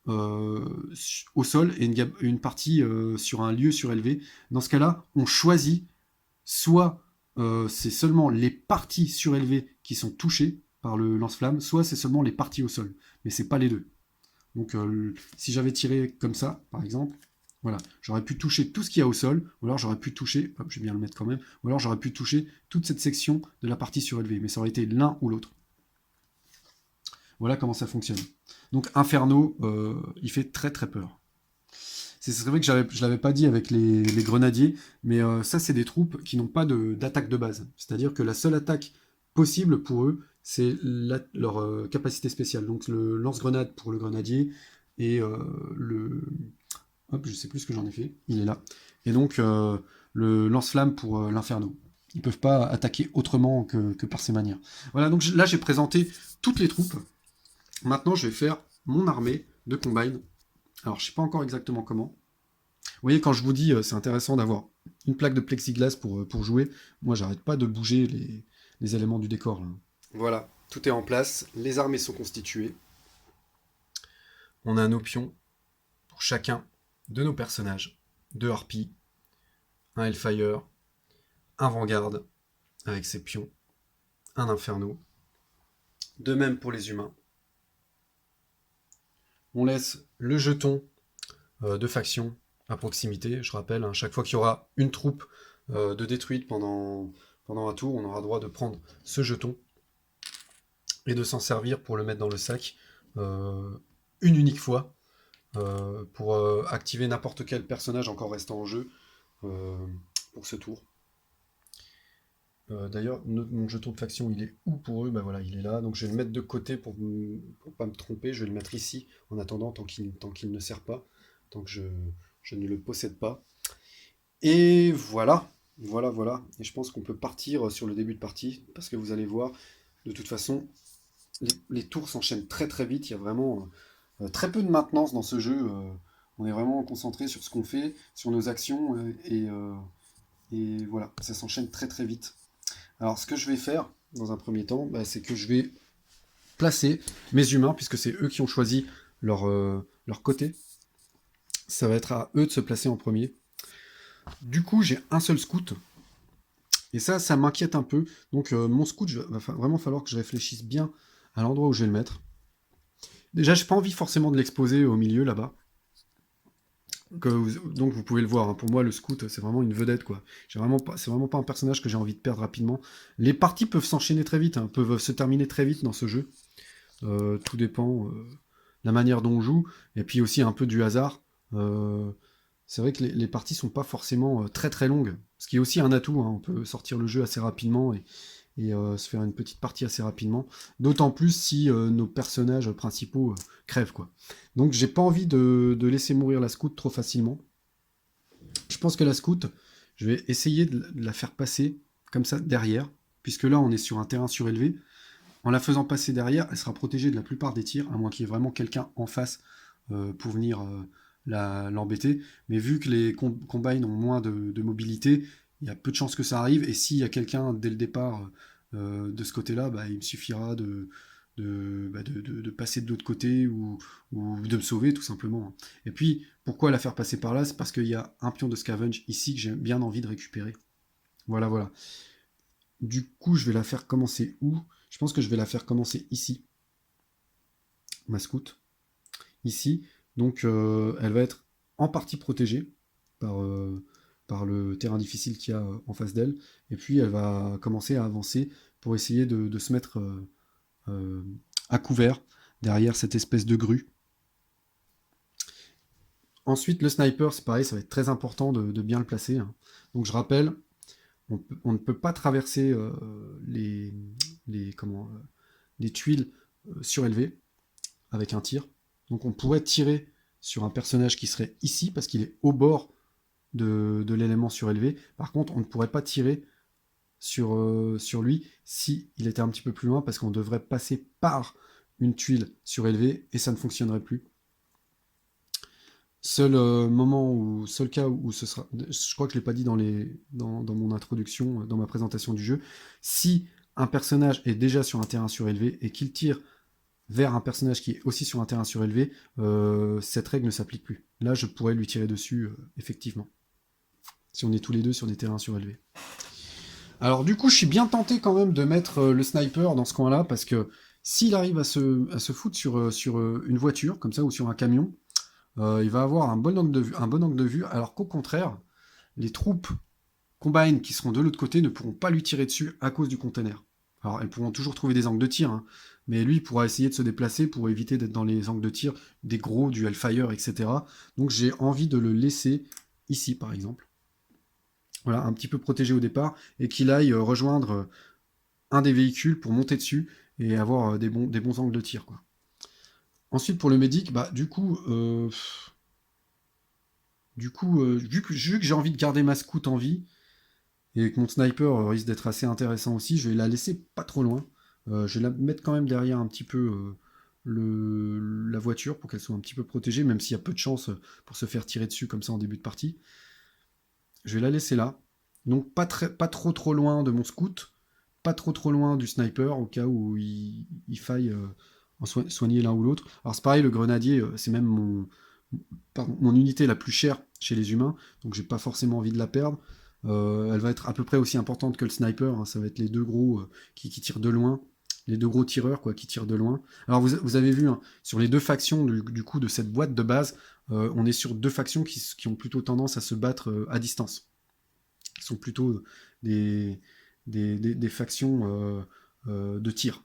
au sol et une partie sur un lieu surélevé. Dans ce cas-là, on choisit soit c'est seulement les parties surélevées qui sont touchées par le lance-flamme, soit c'est seulement les parties au sol, mais c'est pas les deux. Donc si j'avais tiré comme ça, par exemple, voilà, j'aurais pu toucher tout ce qu'il y a au sol, ou alors j'aurais pu toucher, je vais bien le mettre quand même, ou alors j'aurais pu toucher toute cette section de la partie surélevée, mais ça aurait été l'un ou l'autre. Voilà comment ça fonctionne. Donc Inferno, il fait très très peur. C'est vrai que je ne l'avais pas dit avec les grenadiers, mais ça c'est des troupes qui n'ont pas d'attaque de base. C'est-à-dire que la seule attaque possible pour eux, c'est leur capacité spéciale. Donc le lance-grenade pour le grenadier et Hop, je sais plus ce que j'en ai fait, il est là. Et donc le lance-flamme pour l'Inferno. Ils ne peuvent pas attaquer autrement que par ces manières. Voilà, donc là j'ai présenté toutes les troupes. Maintenant je vais faire mon armée de combine. Alors je ne sais pas encore exactement comment. Vous voyez, quand je vous dis c'est intéressant d'avoir une plaque de plexiglas pour jouer. Moi, j'arrête pas de bouger les éléments du décor, là. Voilà, tout est en place, les armées sont constituées. On a un opion pour chacun de nos personnages. Deux harpies, un Hellfire, un Vanguard avec ses pions, un Inferno. De même pour les humains. On laisse le jeton de faction à proximité. Je rappelle, hein, chaque fois qu'il y aura une troupe de détruite pendant un tour, on aura droit de prendre ce jeton et de s'en servir pour le mettre dans le sac une unique fois pour activer n'importe quel personnage encore restant en jeu pour ce tour. D'ailleurs, mon jeton de faction, il est où pour eux? Bah voilà, il est là. Donc je vais le mettre de côté pour pas me tromper. Je vais le mettre ici en attendant tant qu'il ne sert pas, tant que je ne le possède pas. Et voilà, voilà. Et je pense qu'on peut partir sur le début de partie parce que vous allez voir, de toute façon, les tours s'enchaînent très très vite. Il y a vraiment très peu de maintenance dans ce jeu. On est vraiment concentré sur ce qu'on fait, sur nos actions et voilà, ça s'enchaîne très très vite. Alors, ce que je vais faire, dans un premier temps, bah, c'est que je vais placer mes humains, puisque c'est eux qui ont choisi leur côté. Ça va être à eux de se placer en premier. Du coup, j'ai un seul scout. Et ça m'inquiète un peu. Donc, mon scout, va vraiment falloir que je réfléchisse bien à l'endroit où je vais le mettre. Déjà, j'ai pas envie forcément de l'exposer au milieu, là-bas. Donc vous pouvez le voir, hein, pour moi le scout c'est vraiment une vedette quoi. C'est vraiment pas un personnage que j'ai envie de perdre rapidement. Les parties peuvent s'enchaîner très vite, hein, peuvent se terminer très vite dans ce jeu. Tout dépend de la manière dont on joue, et puis aussi un peu du hasard. C'est vrai que les parties sont pas forcément très très longues, ce qui est aussi un atout, hein, on peut sortir le jeu assez rapidement et se faire une petite partie assez rapidement. D'autant plus si nos personnages principaux crèvent, quoi. Donc j'ai pas envie de laisser mourir la scout trop facilement. Je pense que la scout, je vais essayer de la faire passer comme ça derrière, puisque là on est sur un terrain surélevé. En la faisant passer derrière, elle sera protégée de la plupart des tirs, à moins qu'il y ait vraiment quelqu'un en face pour venir l'embêter. Mais vu que les combines ont moins de mobilité, il y a peu de chances que ça arrive. Et s'il y a quelqu'un dès le départ de ce côté-là, bah, il me suffira de passer de l'autre côté ou de me sauver tout simplement. Et puis, pourquoi la faire passer par là? C'est parce qu'il y a un pion de scavenge ici que j'ai bien envie de récupérer. Voilà, voilà. Du coup, je vais la faire commencer où? Je pense que je vais la faire commencer ici, ma scout. Ici. Donc, elle va être en partie protégée par le terrain difficile qu'il y a en face d'elle. Et puis, elle va commencer à avancer pour essayer de se mettre à couvert derrière cette espèce de grue. Ensuite, le sniper, c'est pareil, ça va être très important de bien le placer, hein. Donc, je rappelle, on ne peut pas traverser les tuiles surélevées avec un tir. Donc on pourrait tirer sur un personnage qui serait ici parce qu'il est au bord de l'élément surélevé. Par contre, on ne pourrait pas tirer sur lui si il était un petit peu plus loin parce qu'on devrait passer par une tuile surélevée et ça ne fonctionnerait plus. Seul cas où ce sera, je crois que je l'ai pas dit dans mon introduction, dans ma présentation du jeu, si un personnage est déjà sur un terrain surélevé et qu'il tire vers un personnage qui est aussi sur un terrain surélevé, cette règle ne s'applique plus. Là, je pourrais lui tirer dessus, effectivement, si on est tous les deux sur des terrains surélevés. Alors du coup, je suis bien tenté quand même de mettre le sniper dans ce coin-là, parce que s'il arrive à se foutre sur une voiture, comme ça, ou sur un camion, il va avoir un bon angle de vue, alors qu'au contraire, les troupes combine qui seront de l'autre côté ne pourront pas lui tirer dessus à cause du container. Alors elles pourront toujours trouver des angles de tir, hein, mais lui il pourra essayer de se déplacer pour éviter d'être dans les angles de tir des gros, du Hellfire, etc. Donc j'ai envie de le laisser ici par exemple. Voilà, un petit peu protégé au départ, et qu'il aille rejoindre un des véhicules pour monter dessus et avoir des bons angles de tir, quoi. Ensuite pour le médic, bah vu que j'ai envie de garder ma scout en vie, et que mon sniper risque d'être assez intéressant aussi, je vais la laisser pas trop loin. Je vais la mettre quand même derrière un petit peu la voiture pour qu'elle soit un petit peu protégée, même s'il y a peu de chance pour se faire tirer dessus comme ça en début de partie. Je vais la laisser là. Donc pas trop loin de mon scout, pas trop loin du sniper au cas où il faille soigner l'un ou l'autre. Alors c'est pareil, le grenadier, c'est même mon unité la plus chère chez les humains, donc j'ai pas forcément envie de la perdre. Elle va être à peu près aussi importante que le sniper, hein. Ça va être les deux gros qui tirent de loin, les deux gros tireurs quoi, qui tirent de loin. Alors vous avez vu, hein, sur les deux factions du coup de cette boîte de base, on est sur deux factions qui ont plutôt tendance à se battre à distance, qui sont plutôt des factions de tir.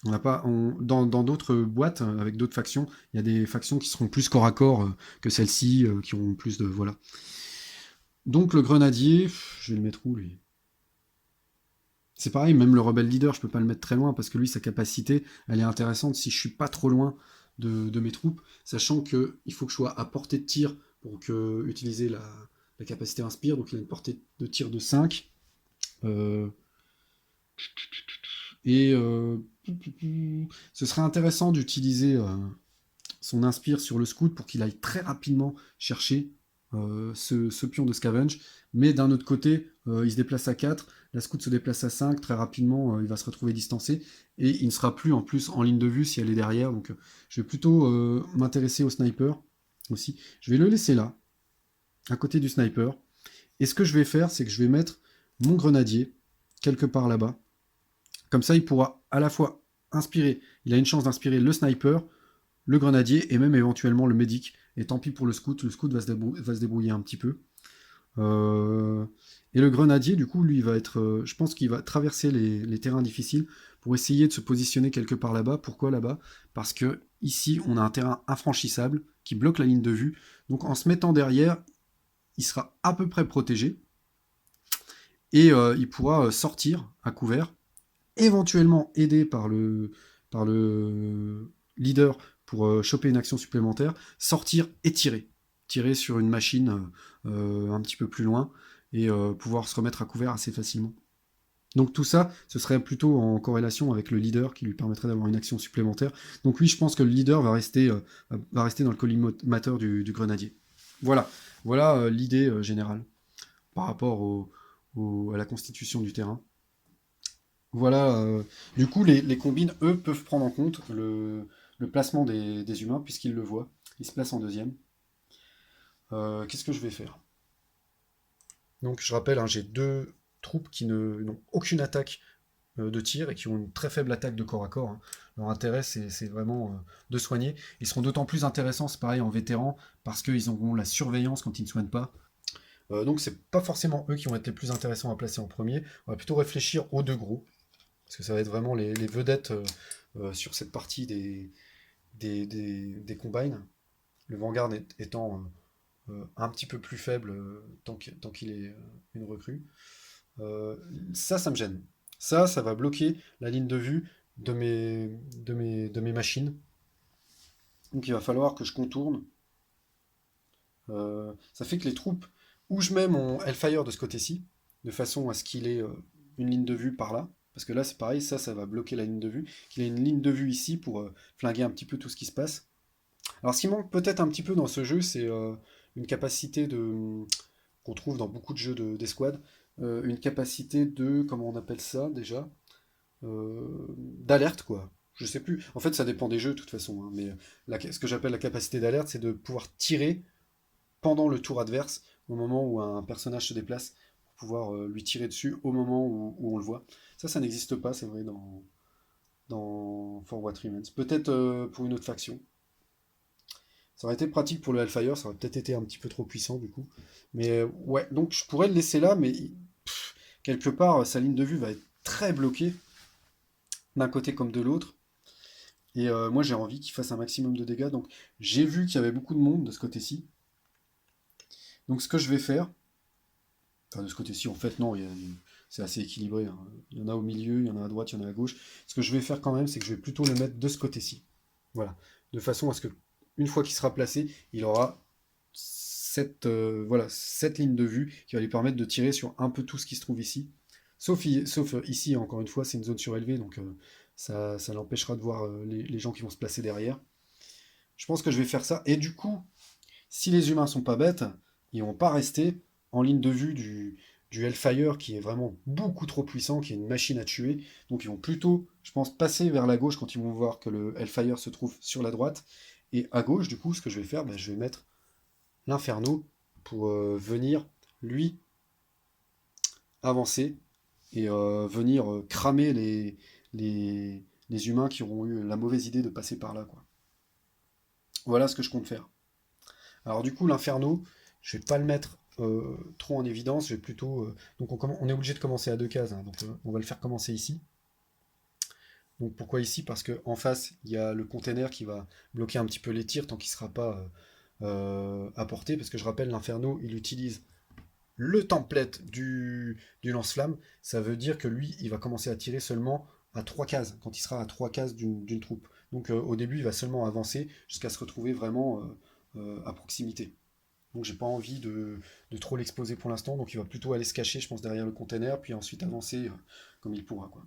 On n'a pas, dans d'autres boîtes avec d'autres factions, il y a des factions qui seront plus corps à corps que celles-ci, qui ont plus de voilà. Donc le grenadier, je vais le mettre où lui? C'est pareil, même le rebelle leader, je peux pas le mettre très loin parce que lui, sa capacité, elle est intéressante si je suis pas trop loin de mes troupes, sachant que il faut que je sois à portée de tir pour utiliser la capacité inspire. Donc il a une portée de tir de 5. Euh, et ce serait intéressant d'utiliser son inspire sur le scout pour qu'il aille très rapidement chercher ce pion de scavenge. Mais d'un autre côté, il se déplace à 4, la scout se déplace à 5, très rapidement il va se retrouver distancé, et il ne sera plus en plus en ligne de vue si elle est derrière. Donc je vais plutôt m'intéresser au sniper aussi. Je vais le laisser là, à côté du sniper. Et ce que je vais faire, c'est que je vais mettre mon grenadier quelque part là-bas. Comme ça, il pourra à la fois inspirer, il a une chance d'inspirer le sniper, le grenadier et même éventuellement le médic. Et tant pis pour le scout va se débrouiller un petit peu. Euh, Et le grenadier, du coup, lui, va être. Je pense qu'il va traverser les terrains difficiles pour essayer de se positionner quelque part là-bas. Pourquoi là-bas? Parce que ici, on a un terrain infranchissable qui bloque la ligne de vue. Donc en se mettant derrière, il sera à peu près protégé. Et il pourra sortir à couvert, éventuellement aidé par le leader pour choper une action supplémentaire, sortir et tirer. Tirer sur une machine un petit peu plus loin et pouvoir se remettre à couvert assez facilement. Donc tout ça, ce serait plutôt en corrélation avec le leader qui lui permettrait d'avoir une action supplémentaire. Donc oui, je pense que le leader va rester dans le collimateur du grenadier. Voilà, voilà l'idée générale par rapport à la constitution du terrain. Voilà, du coup, les combines, eux, peuvent prendre en compte le placement des humains, puisqu'ils le voient. Ils se placent en deuxième. Qu'est-ce que je vais faire? Donc, je rappelle, hein, j'ai deux troupes qui n'ont aucune attaque de tir et qui ont une très faible attaque de corps à corps, hein. Leur intérêt, c'est vraiment de soigner. Ils seront d'autant plus intéressants, c'est pareil, en vétérans, parce qu'ils auront la surveillance quand ils ne soignent pas. Donc, c'est pas forcément eux qui vont être les plus intéressants à placer en premier. On va plutôt réfléchir aux deux gros. Parce que ça va être vraiment les vedettes sur cette partie des combines. Le Vanguard étant un petit peu plus faible tant qu'il est une recrue. Ça me gêne. Ça va bloquer la ligne de vue de mes machines. Donc il va falloir que je contourne. Ça fait que les troupes, où je mets mon Hellfire de ce côté-ci, de façon à ce qu'il ait une ligne de vue par là. Parce que là, c'est pareil, ça va bloquer la ligne de vue. Qu'il ait une ligne de vue ici pour flinguer un petit peu tout ce qui se passe. Alors, ce qui manque peut-être un petit peu dans ce jeu, c'est une capacité qu'on trouve dans beaucoup de jeux d'escouade. Une capacité de, comment on appelle ça déjà? D'alerte, quoi. Je sais plus. En fait, ça dépend des jeux, de toute façon, hein, mais ce que j'appelle la capacité d'alerte, c'est de pouvoir tirer pendant le tour adverse, au moment où un personnage se déplace, pour pouvoir lui tirer dessus au moment où on le voit. Ça n'existe pas, c'est vrai, dans For What Remains. Peut-être pour une autre faction. Ça aurait été pratique pour le Hellfire, ça aurait peut-être été un petit peu trop puissant du coup. Mais ouais, donc je pourrais le laisser là, mais quelque part, sa ligne de vue va être très bloquée, d'un côté comme de l'autre. Et moi j'ai envie qu'il fasse un maximum de dégâts, donc j'ai vu qu'il y avait beaucoup de monde de ce côté-ci. Donc ce que je vais faire, enfin, de ce côté-ci, en fait, non, c'est assez équilibré, hein. Il y en a au milieu, il y en a à droite, il y en a à gauche. Ce que je vais faire quand même, c'est que je vais plutôt le mettre de ce côté-ci. Voilà. De façon à ce que, une fois qu'il sera placé, il aura voilà, cette ligne de vue qui va lui permettre de tirer sur un peu tout ce qui se trouve ici. Sauf ici, encore une fois, c'est une zone surélevée, donc ça l'empêchera de voir les gens qui vont se placer derrière. Je pense que je vais faire ça. Et du coup, si les humains sont pas bêtes, ils vont pas rester en ligne de vue du Hellfire qui est vraiment beaucoup trop puissant, qui est une machine à tuer. Donc ils vont plutôt, je pense, passer vers la gauche quand ils vont voir que le Hellfire se trouve sur la droite. Et à gauche, du coup, ce que je vais faire, je vais mettre l'Inferno pour venir, lui, avancer et venir cramer les humains qui auront eu la mauvaise idée de passer par là, quoi. Voilà ce que je compte faire. Alors du coup, l'Inferno, je vais pas le mettre trop en évidence, je vais plutôt... donc on est obligé de commencer à deux cases, hein, donc on va le faire commencer ici. Donc pourquoi ici? Parce qu'en face, il y a le container qui va bloquer un petit peu les tirs tant qu'il ne sera pas à portée, parce que je rappelle, l'Inferno, il utilise le template du lance-flamme. Ça veut dire que lui, il va commencer à tirer seulement à 3 cases, quand il sera à 3 cases d'une troupe. Donc au début, il va seulement avancer jusqu'à se retrouver vraiment à proximité. Donc j'ai pas envie de trop l'exposer pour l'instant, donc il va plutôt aller se cacher, je pense, derrière le container, puis ensuite avancer comme il pourra, quoi.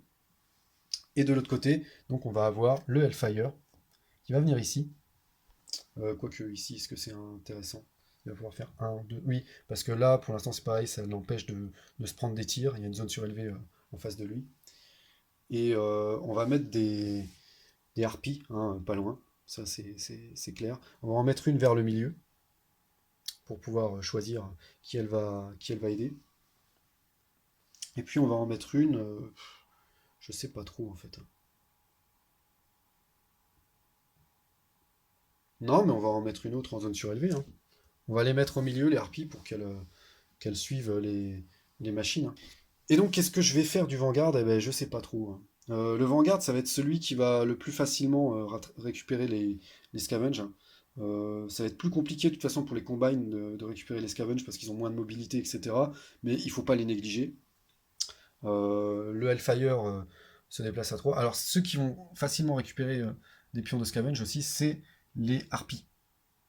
Et de l'autre côté, donc on va avoir le Hellfire qui va venir ici. Quoique ici, est-ce que c'est intéressant? Il va pouvoir faire un, 2. Oui, parce que là, pour l'instant, c'est pareil, ça l'empêche de se prendre des tirs. Il y a une zone surélevée en face de lui. Et on va mettre des harpies, hein, pas loin. Ça, c'est clair. On va en mettre une vers le milieu pour pouvoir choisir qui elle va aider. Et puis on va en mettre une, je sais pas trop en fait. Non, mais on va en mettre une autre en zone surélevée, hein. On va les mettre au milieu, les harpies, pour qu'elles suivent les machines, hein. Et donc, qu'est-ce que je vais faire du Vanguard? Eh ben, je sais pas trop, hein. Le Vanguard, ça va être celui qui va le plus facilement récupérer les scavenges, hein. Ça va être plus compliqué de toute façon pour les combines de récupérer les scavenges parce qu'ils ont moins de mobilité, etc. Mais il faut pas les négliger. Le Hellfire se déplace à 3. Alors, ceux qui vont facilement récupérer des pions de scavenge aussi, c'est les harpies.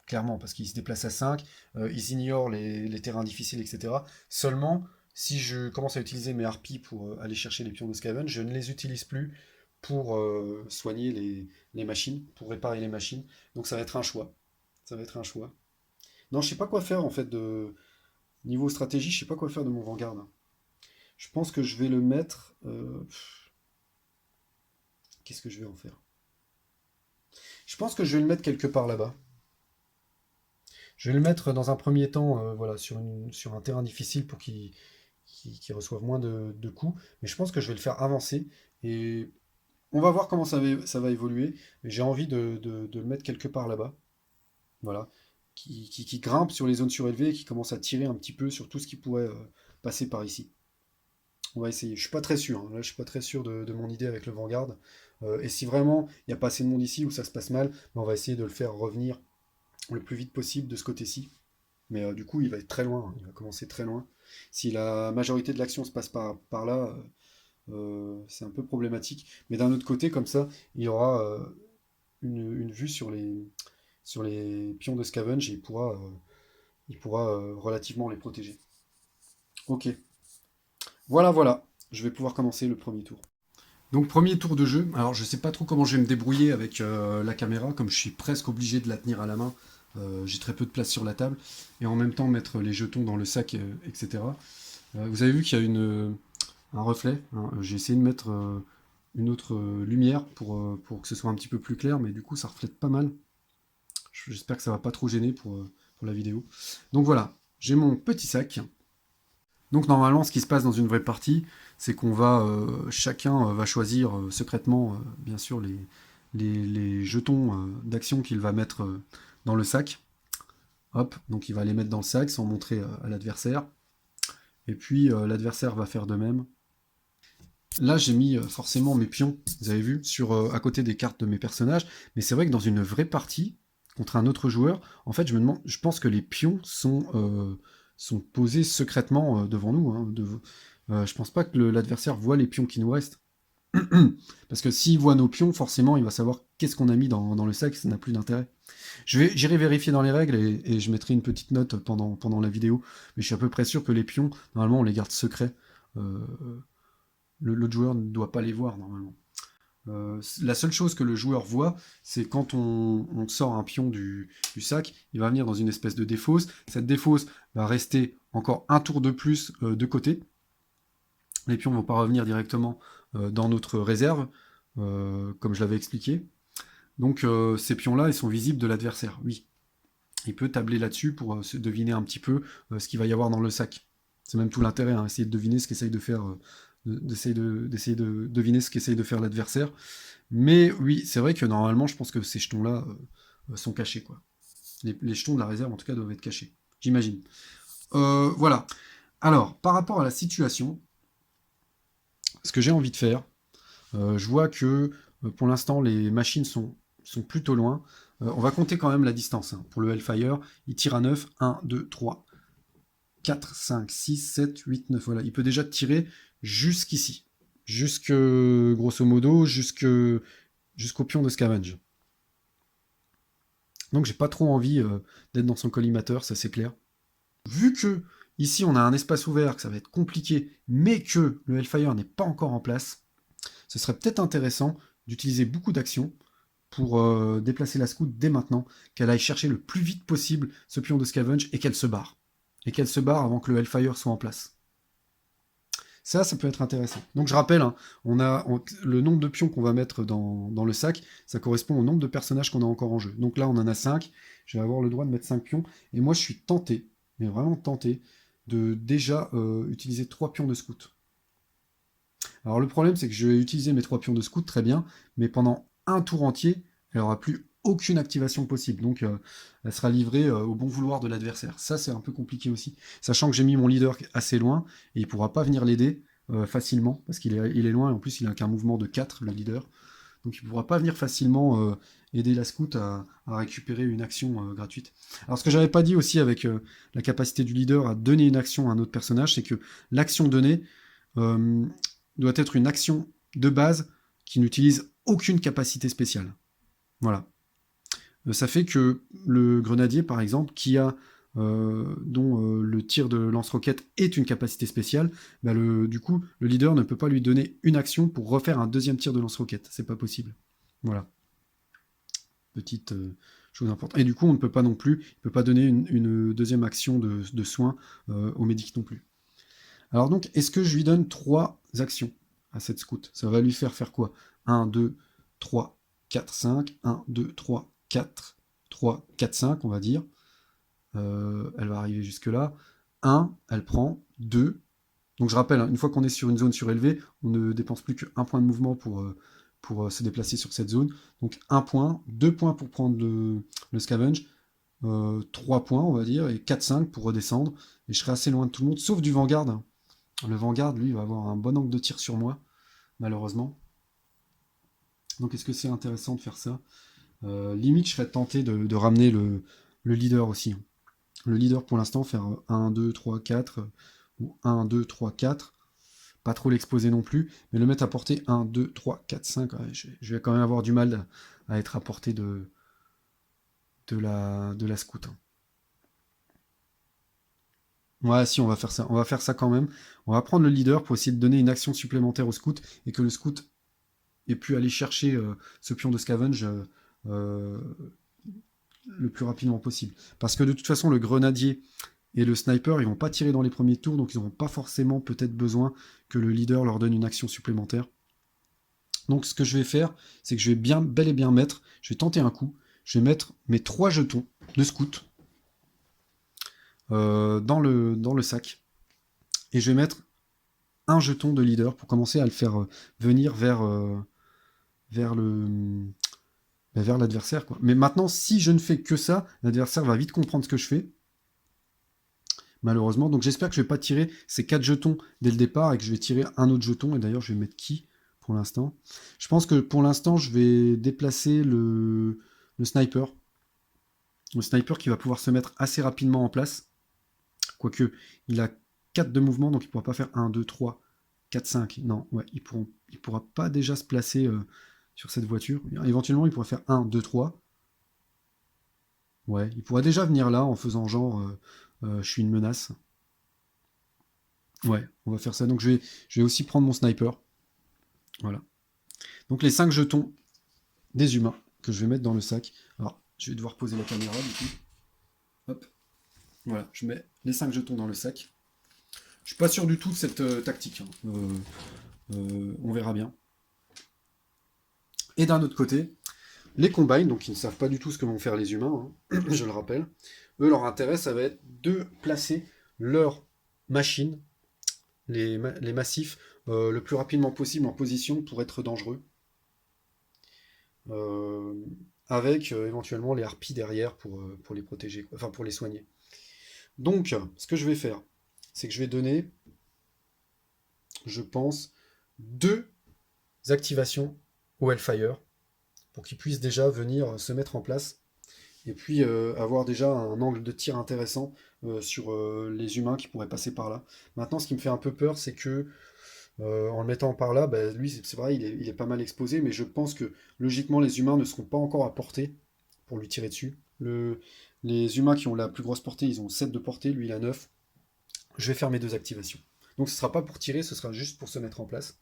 Clairement, parce qu'ils se déplacent à 5, ils ignorent les terrains difficiles, etc. Seulement, si je commence à utiliser mes harpies pour aller chercher les pions de scavenge, je ne les utilise plus pour soigner les machines, pour réparer les machines. Donc ça va être un choix. Ça va être un choix. Non, je sais pas quoi faire en fait de niveau stratégie, je sais pas quoi faire de mon Vanguard, hein. Je pense que je vais le mettre. Qu'est-ce que je vais en faire? Je pense que je vais le mettre quelque part là-bas. Je vais le mettre dans un premier temps voilà, sur un terrain difficile pour qu'il reçoive moins de coups. Mais je pense que je vais le faire avancer. Et on va voir comment ça va évoluer. Mais j'ai envie de le mettre quelque part là-bas. Voilà. Qui grimpe sur les zones surélevées et qui commence à tirer un petit peu sur tout ce qui pourrait passer par ici. On va essayer. Je suis pas très sûr, hein. Là, je suis pas très sûr de mon idée avec le Vanguard. Et si vraiment il n'y a pas assez de monde ici ou ça se passe mal, on va essayer de le faire revenir le plus vite possible de ce côté-ci. Mais du coup, il va être très loin, hein. Il va commencer très loin. Si la majorité de l'action se passe par là, c'est un peu problématique. Mais d'un autre côté, comme ça, il y aura une vue sur les pions de scavenge et il pourra relativement les protéger. Ok. Voilà, voilà. Je vais pouvoir commencer le premier tour. Donc premier tour de jeu, alors je sais pas trop comment je vais me débrouiller avec la caméra, comme je suis presque obligé de la tenir à la main, j'ai très peu de place sur la table, et en même temps mettre les jetons dans le sac, etc. Vous avez vu qu'il y a un reflet, hein. J'ai essayé de mettre une autre lumière pour que ce soit un petit peu plus clair, mais du coup ça reflète pas mal. J'espère que ça va pas trop gêner pour la vidéo. Donc voilà, j'ai mon petit sac. Donc normalement, ce qui se passe dans une vraie partie, c'est qu'on va chacun va choisir secrètement, bien sûr, les jetons d'action qu'il va mettre dans le sac. Hop, donc il va les mettre dans le sac sans montrer à l'adversaire. Et puis l'adversaire va faire de même. Là, j'ai mis forcément mes pions, vous avez vu, à côté des cartes de mes personnages. Mais c'est vrai que dans une vraie partie, contre un autre joueur, en fait, je pense que les pions sont posés secrètement devant nous, hein. Je pense pas que l'adversaire voit les pions qui nous restent. Parce que s'il voit nos pions, forcément, il va savoir qu'est-ce qu'on a mis dans le sac, ça n'a plus d'intérêt. J'irai vérifier dans les règles et je mettrai une petite note pendant la vidéo. Mais je suis à peu près sûr que les pions, normalement, on les garde secrets. L'autre joueur ne doit pas les voir, normalement. La seule chose que le joueur voit, c'est quand on sort un pion du sac, il va venir dans une espèce de défausse. Cette défausse va rester encore un tour de plus de côté. Les pions ne vont pas revenir directement dans notre réserve, comme je l'avais expliqué. Donc ces pions-là, ils sont visibles de l'adversaire, oui. Il peut tabler là-dessus pour se deviner un petit peu ce qu'il va y avoir dans le sac. C'est même tout l'intérêt, hein, essayer de deviner ce qu'essaye de faire, d'essayer de deviner ce qu'essaye de faire l'adversaire. Mais oui, c'est vrai que normalement, je pense que ces jetons-là sont cachés, quoi. Les jetons de la réserve, en tout cas, doivent être cachés. J'imagine. Voilà. Alors, par rapport à la situation, ce que j'ai envie de faire, je vois que pour l'instant, les machines sont plutôt loin. On va compter quand même la distance. Hein. Pour le Hellfire, il tire à 9. 1, 2, 3, 4, 5, 6, 7, 8, 9. Voilà. Il peut déjà tirer jusqu'ici. Grosso modo, jusqu'au pion de Scavenge. Donc j'ai pas trop envie d'être dans son collimateur, ça c'est clair. Vu que ici on a un espace ouvert, que ça va être compliqué, mais que le Hellfire n'est pas encore en place, ce serait peut-être intéressant d'utiliser beaucoup d'actions pour déplacer la scout dès maintenant, qu'elle aille chercher le plus vite possible ce pion de Scavenge et qu'elle se barre. Et qu'elle se barre avant que le Hellfire soit en place. Ça peut être intéressant. Donc je rappelle, hein, le nombre de pions qu'on va mettre dans le sac, ça correspond au nombre de personnages qu'on a encore en jeu. Donc là, on en a 5. Je vais avoir le droit de mettre 5 pions. Et moi, je suis tenté, mais vraiment tenté, de déjà utiliser 3 pions de scout. Alors le problème, c'est que je vais utiliser mes 3 pions de scout, très bien, mais pendant un tour entier, elle n'aura plus aucune activation possible. Donc elle sera livrée au bon vouloir de l'adversaire. Ça, c'est un peu compliqué aussi. Sachant que j'ai mis mon leader assez loin, et il ne pourra pas venir l'aider facilement, parce qu'il est loin, et en plus il n'a qu'un mouvement de 4, le leader. Donc il ne pourra pas venir facilement aider la scout à récupérer une action gratuite. Alors ce que j'avais pas dit aussi avec la capacité du leader à donner une action à un autre personnage, c'est que l'action donnée doit être une action de base qui n'utilise aucune capacité spéciale. Voilà. Ça fait que le grenadier, par exemple, dont le tir de lance-roquette est une capacité spéciale, bah du coup, le leader ne peut pas lui donner une action pour refaire un deuxième tir de lance-roquette. C'est pas possible. Voilà. Petite chose importante. Et du coup, on ne peut pas non plus, il ne peut pas donner une deuxième action de soin au médic non plus. Alors donc, est-ce que je lui donne 3 actions à cette scout? Ça va lui faire quoi? 1, 2, 3, 4, 5. 1, 2, 3, 4, 3, 4, 5, on va dire. Elle va arriver jusque-là. 1, elle prend. 2. Donc je rappelle, hein, une fois qu'on est sur une zone surélevée, on ne dépense plus qu'un point de mouvement pour se déplacer sur cette zone. Donc 1 point, 2 points pour prendre le scavenge, 3 points, on va dire, et 4, 5 pour redescendre. Et je serai assez loin de tout le monde, sauf du Vanguard. Hein. Le Vanguard, lui, va avoir un bon angle de tir sur moi, malheureusement. Donc est-ce que c'est intéressant de faire ça? Limite, je serais tenté de ramener le leader aussi. Le leader, pour l'instant, faire 1, 2, 3, 4, ou 1, 2, 3, 4. Pas trop l'exposer non plus, mais le mettre à portée 1, 2, 3, 4, 5. Ouais, je vais quand même avoir du mal à être à portée de la scout. Hein. Ouais, si, on va faire ça. On va faire ça quand même. On va prendre le leader pour essayer de donner une action supplémentaire au scout et que le scout ait pu aller chercher ce pion de scavenge le plus rapidement possible. Parce que de toute façon, le grenadier et le sniper, ils vont pas tirer dans les premiers tours, donc ils n'auront pas forcément peut-être besoin que le leader leur donne une action supplémentaire. Donc ce que je vais faire, c'est que je vais bel et bien mettre, je vais tenter un coup, je vais mettre mes 3 jetons de scout dans le sac. Et je vais mettre un jeton de leader pour commencer à le faire venir vers l'adversaire. Mais maintenant, si je ne fais que ça, l'adversaire va vite comprendre ce que je fais. Malheureusement. Donc j'espère que je ne vais pas tirer ces 4 jetons dès le départ et que je vais tirer un autre jeton. Et d'ailleurs, je vais mettre qui pour l'instant? Je pense que pour l'instant, je vais déplacer le sniper. Le sniper qui va pouvoir se mettre assez rapidement en place. Quoique, il a 4 de mouvement, donc il ne pourra pas faire 1, 2, 3, 4, 5. Non, ouais, il ne pourra pas déjà se placer sur cette voiture. Éventuellement, il pourra faire 1, 2, 3. Ouais, il pourra déjà venir là en faisant genre je suis une menace. Ouais, on va faire ça. Donc je vais aussi prendre mon sniper. Voilà. Donc les 5 jetons des humains que je vais mettre dans le sac. Alors, je vais devoir poser la caméra du coup. Hop. Voilà, je mets les 5 jetons dans le sac. Je suis pas sûr du tout de cette tactique, hein. On verra bien. Et d'un autre côté, les combines, donc ils ne savent pas du tout ce que vont faire les humains, hein, je le rappelle. Eux, leur intérêt, ça va être de placer leur machine, les massifs, le plus rapidement possible en position pour être dangereux. Euh, avec éventuellement les harpies derrière pour les protéger, quoi. Enfin pour les soigner. Donc, ce que je vais faire, c'est que je vais donner, je pense, 2 activations au Hellfire pour qu'ils puissent déjà venir se mettre en place et puis avoir déjà un angle de tir intéressant sur les humains qui pourraient passer par là. Maintenant, ce qui me fait un peu peur, c'est que en le mettant par là, bah, lui, c'est vrai, il est pas mal exposé, mais je pense que logiquement, les humains ne seront pas encore à portée pour lui tirer dessus. Les humains qui ont la plus grosse portée, ils ont 7 de portée, lui il a 9. Je vais faire mes 2 activations. Donc ce sera pas pour tirer, ce sera juste pour se mettre en place.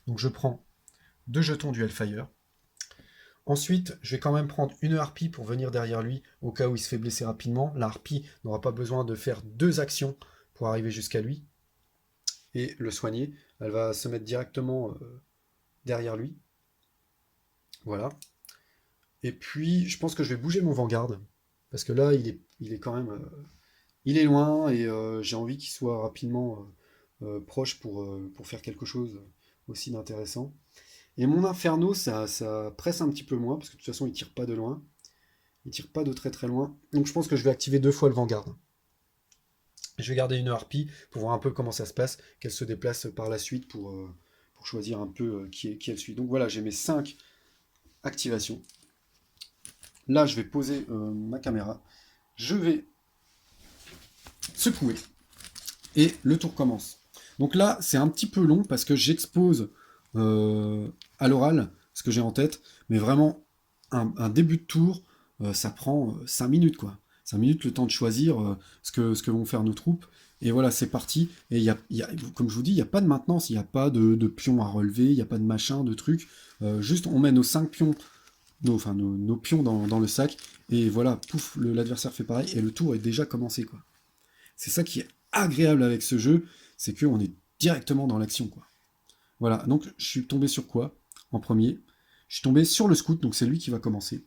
Donc je prends 2 jetons du Hellfire. Ensuite, je vais quand même prendre une harpie pour venir derrière lui au cas où il se fait blesser rapidement. La harpie n'aura pas besoin de faire 2 actions pour arriver jusqu'à lui et le soigner. Elle va se mettre directement derrière lui. Voilà. Et puis, je pense que je vais bouger mon Vanguard. Parce que là, il est quand même... il est loin et j'ai envie qu'il soit rapidement proche pour faire quelque chose aussi d'intéressant. Et mon Inferno, ça presse un petit peu moins, parce que de toute façon, il tire pas de loin. Il tire pas de très très loin. Donc je pense que je vais activer 2 fois le Vanguard. Je vais garder une harpie pour voir un peu comment ça se passe, qu'elle se déplace par la suite pour choisir un peu qui elle suit. Donc voilà, j'ai mes 5 activations. Là, je vais poser ma caméra. Je vais secouer. Et le tour commence. Donc là, c'est un petit peu long parce que j'expose à l'oral ce que j'ai en tête. Mais vraiment, un début de tour, ça prend 5 minutes, quoi. 5 minutes, le temps de choisir ce que vont faire nos troupes. Et voilà, c'est parti. Et comme je vous dis, il n'y a pas de maintenance, il n'y a pas de pions à relever, il n'y a pas de machin, de trucs. Juste, on met nos 5 pions, nos pions dans le sac. Et voilà, pouf, l'adversaire fait pareil. Et le tour est déjà commencé, quoi. C'est ça qui est agréable avec ce jeu, c'est qu'on est directement dans l'action, quoi. Voilà, donc je suis tombé sur quoi en premier? Je suis tombé sur le scout, donc c'est lui qui va commencer.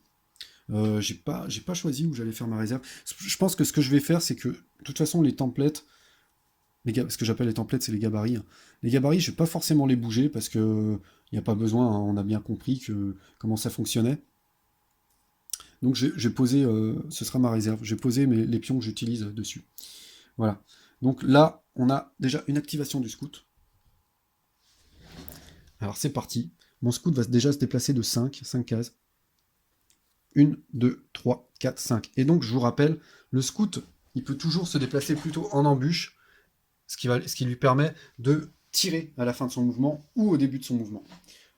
J'ai pas choisi où j'allais faire ma réserve. Je pense que ce que je vais faire, c'est que, de toute façon, les templates, ce que j'appelle les templates, c'est les gabarits, hein. Les gabarits, je vais pas forcément les bouger parce que il n'y a pas besoin, hein, on a bien compris comment ça fonctionnait. Donc j'ai posé, ce sera ma réserve, j'ai posé les pions que j'utilise dessus. Voilà. Donc là, on a déjà une activation du scout. Alors c'est parti. Mon scout va déjà se déplacer de 5 cases. 1, 2, 3, 4, 5. Et donc je vous rappelle, le scout, il peut toujours se déplacer plutôt en embûche, ce qui lui permet de tirer à la fin de son mouvement ou au début de son mouvement.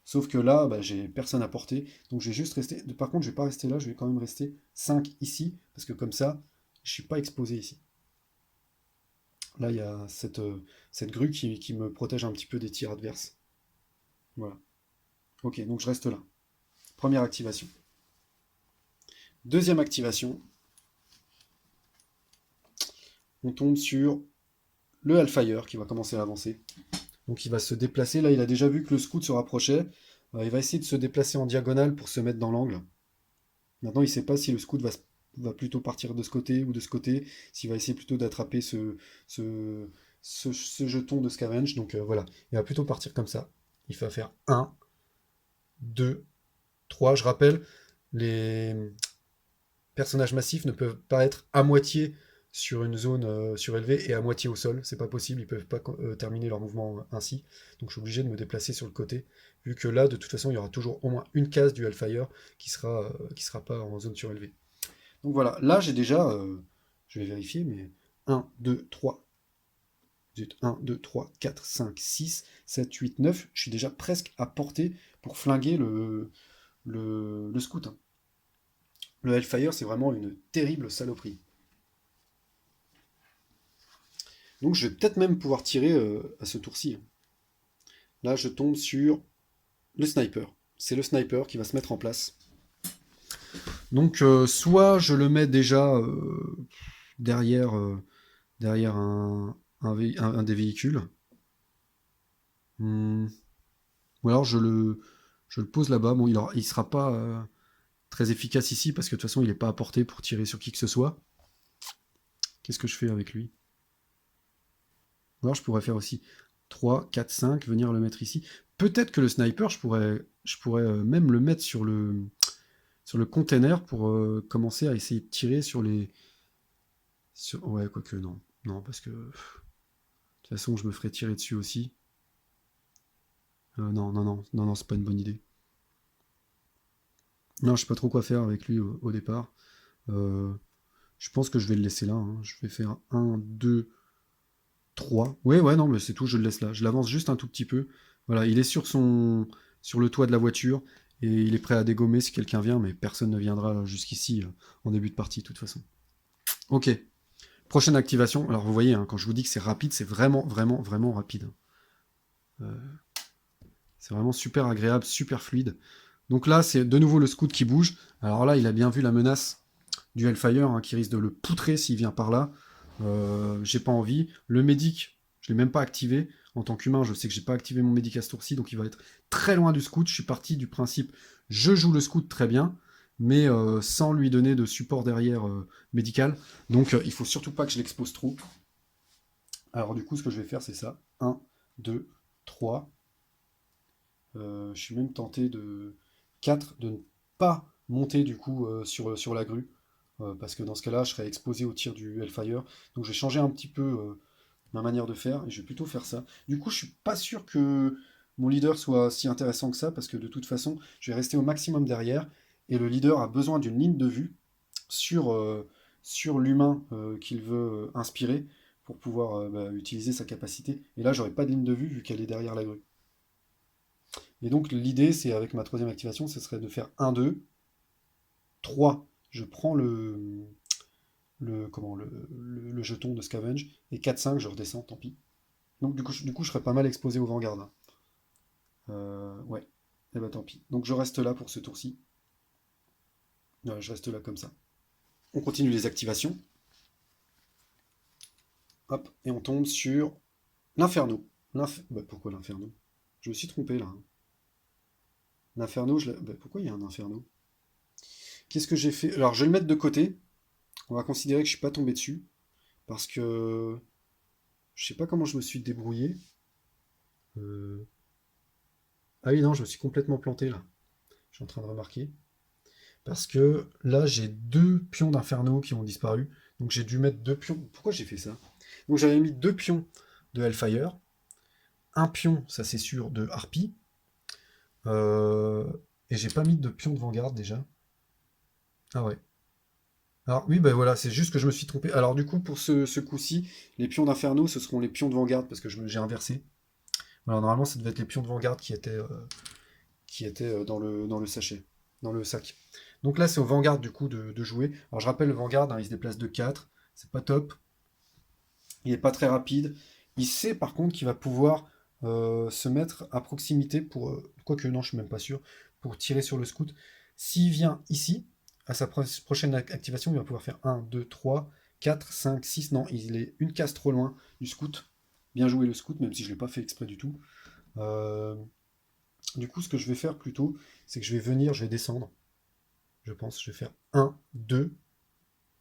Sauf que là, bah, j'ai personne à porter, donc je vais juste rester... Par contre, je vais pas rester là, je vais quand même rester 5 ici, parce que comme ça, je suis pas exposé ici. Là, il y a cette grue qui me protège un petit peu des tirs adverses. Voilà. Ok, donc je reste là. Première activation. Deuxième activation. On tombe sur le Hellfire qui va commencer à avancer. Donc il va se déplacer. Là, il a déjà vu que le scout se rapprochait. Il va essayer de se déplacer en diagonale pour se mettre dans l'angle. Maintenant, il ne sait pas si le scout va plutôt partir de ce côté ou de ce côté, s'il va essayer plutôt d'attraper ce jeton de scavenge. Donc voilà, il va plutôt partir comme ça. Il va faire 1, 2, 3. Je rappelle, les personnages massifs ne peuvent pas être à moitié sur une zone surélevée et à moitié au sol. C'est pas possible, ils peuvent pas terminer leur mouvement ainsi. Donc je suis obligé de me déplacer sur le côté, vu que là, de toute façon, il y aura toujours au moins une case du Hellfire qui sera pas en zone surélevée. Donc voilà, là j'ai déjà, je vais vérifier, mais 1, 2, 3, 1, 2, 3, 4, 5, 6, 7, 8, 9, je suis déjà presque à portée pour flinguer le scout, hein. Le Hellfire, c'est vraiment une terrible saloperie. Donc je vais peut-être même pouvoir tirer à ce tour-ci. Là, je tombe sur le sniper. C'est le sniper qui va se mettre en place. Donc soit je le mets déjà derrière derrière un des véhicules. Ou alors je le pose là-bas. Bon, il sera pas très efficace ici parce que de toute façon il n'est pas à portée pour tirer sur qui que ce soit. Qu'est-ce que je fais avec lui? Ou alors je pourrais faire aussi 3, 4, 5, venir le mettre ici. Peut-être que le sniper, je pourrais même le mettre sur le container pour commencer à essayer de tirer sur les... Ouais, quoique non. Non, parce que... De toute façon, je me ferais tirer dessus aussi. Non, non, non, non, non, c'est pas une bonne idée. Non, je sais pas trop quoi faire avec lui au départ. Euh, je pense que je vais le laisser là, hein. Je vais faire un, 2, 3. Ouais, ouais, non, mais c'est tout, je le laisse là. Je l'avance juste un tout petit peu. Voilà, il est sur le toit de la voiture et il est prêt à dégommer si quelqu'un vient, mais personne ne viendra jusqu'ici en début de partie de toute façon. Ok, prochaine activation. Alors vous voyez, hein, quand je vous dis que c'est rapide, c'est vraiment, vraiment, vraiment rapide. C'est vraiment super agréable, super fluide. Donc là, c'est de nouveau le scout qui bouge. Alors là, il a bien vu la menace du Hellfire hein, qui risque de le poutrer s'il vient par là. J'ai pas envie. Le médic, je l'ai même pas activé. En tant qu'humain, je sais que j'ai pas activé mon médic à ce tour-ci, donc il va être très loin du scout. Je suis parti du principe, je joue le scout très bien, mais sans lui donner de support derrière médical. Donc il faut surtout pas que je l'expose trop. Alors du coup, ce que je vais faire, c'est ça. 1, 2, 3. Je suis même tenté de 4 de ne pas monter du coup sur la grue. Parce que dans ce cas-là, je serais exposé au tir du Hellfire. Donc je vais changer un petit peu ma manière de faire, et je vais plutôt faire ça. Du coup, je suis pas sûr que mon leader soit si intéressant que ça, parce que de toute façon, je vais rester au maximum derrière, et le leader a besoin d'une ligne de vue sur l'humain qu'il veut inspirer, pour pouvoir utiliser sa capacité. Et là, j'aurai pas de ligne de vue, vu qu'elle est derrière la grue. Et donc l'idée, c'est avec ma troisième activation, ce serait de faire 1, 2, 3. Je prends le jeton de scavenge, et 4, 5, je redescends, tant pis. Donc du coup, je serais pas mal exposé au Vanguard, hein. Ouais, et bah tant pis. Donc je reste là pour ce tour-ci. Ouais, je reste là comme ça. On continue les activations. Hop, et on tombe sur l'Inferno. Pourquoi l'Inferno? Je me suis trompé là, hein. L'Inferno, pourquoi il y a un Inferno? Qu'est-ce que j'ai fait? Alors je vais le mettre de côté. On va considérer que je suis pas tombé dessus. Parce que je sais pas comment je me suis débrouillé. Euh, Ah oui, non, je me suis complètement planté là. Je suis en train de remarquer. Parce que là, j'ai deux pions d'Inferno qui ont disparu. Donc j'ai dû mettre deux pions. Pourquoi j'ai fait ça? Donc j'avais mis deux pions de Hellfire. Un pion, ça c'est sûr, de Harpy. Euh, Et j'ai pas mis de pion de Vanguard déjà. Ah ouais. Alors oui, ben voilà, c'est juste que je me suis trompé. Alors du coup, pour ce coup-ci, les pions d'Inferno, ce seront les pions de Vanguard parce que j'ai inversé. Voilà, normalement, ça devait être les pions de Vanguard qui étaient dans le sachet, dans le sac. Donc là, c'est au Vanguard du coup de jouer. Alors je rappelle, le Vanguard, hein, il se déplace de 4, c'est pas top. Il n'est pas très rapide. Il sait par contre qu'il va pouvoir se mettre à proximité pour. Quoique non, je suis même pas sûr. Pour tirer sur le scout. S'il vient ici, à sa prochaine activation, il va pouvoir faire 1, 2, 3, 4, 5, 6. Non, il est une case trop loin du scout. Bien joué le scout, même si je ne l'ai pas fait exprès du tout. Euh, du coup, ce que je vais faire plutôt, c'est que je vais venir, je vais descendre. Je pense, je vais faire 1, 2,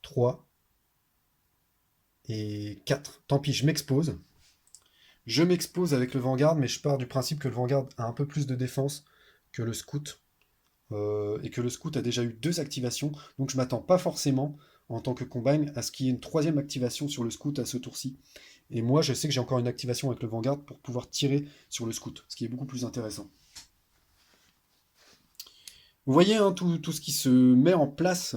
3 et 4. Tant pis, je m'expose. Je m'expose avec le Vanguard, mais je pars du principe que le Vanguard a un peu plus de défense que le Scout. Et que le Scout a déjà eu deux activations. Donc je m'attends pas forcément, en tant que Combine, à ce qu'il y ait une troisième activation sur le Scout à ce tour-ci. Et moi, je sais que j'ai encore une activation avec le Vanguard pour pouvoir tirer sur le Scout, ce qui est beaucoup plus intéressant. Vous voyez hein, tout ce qui se met en place,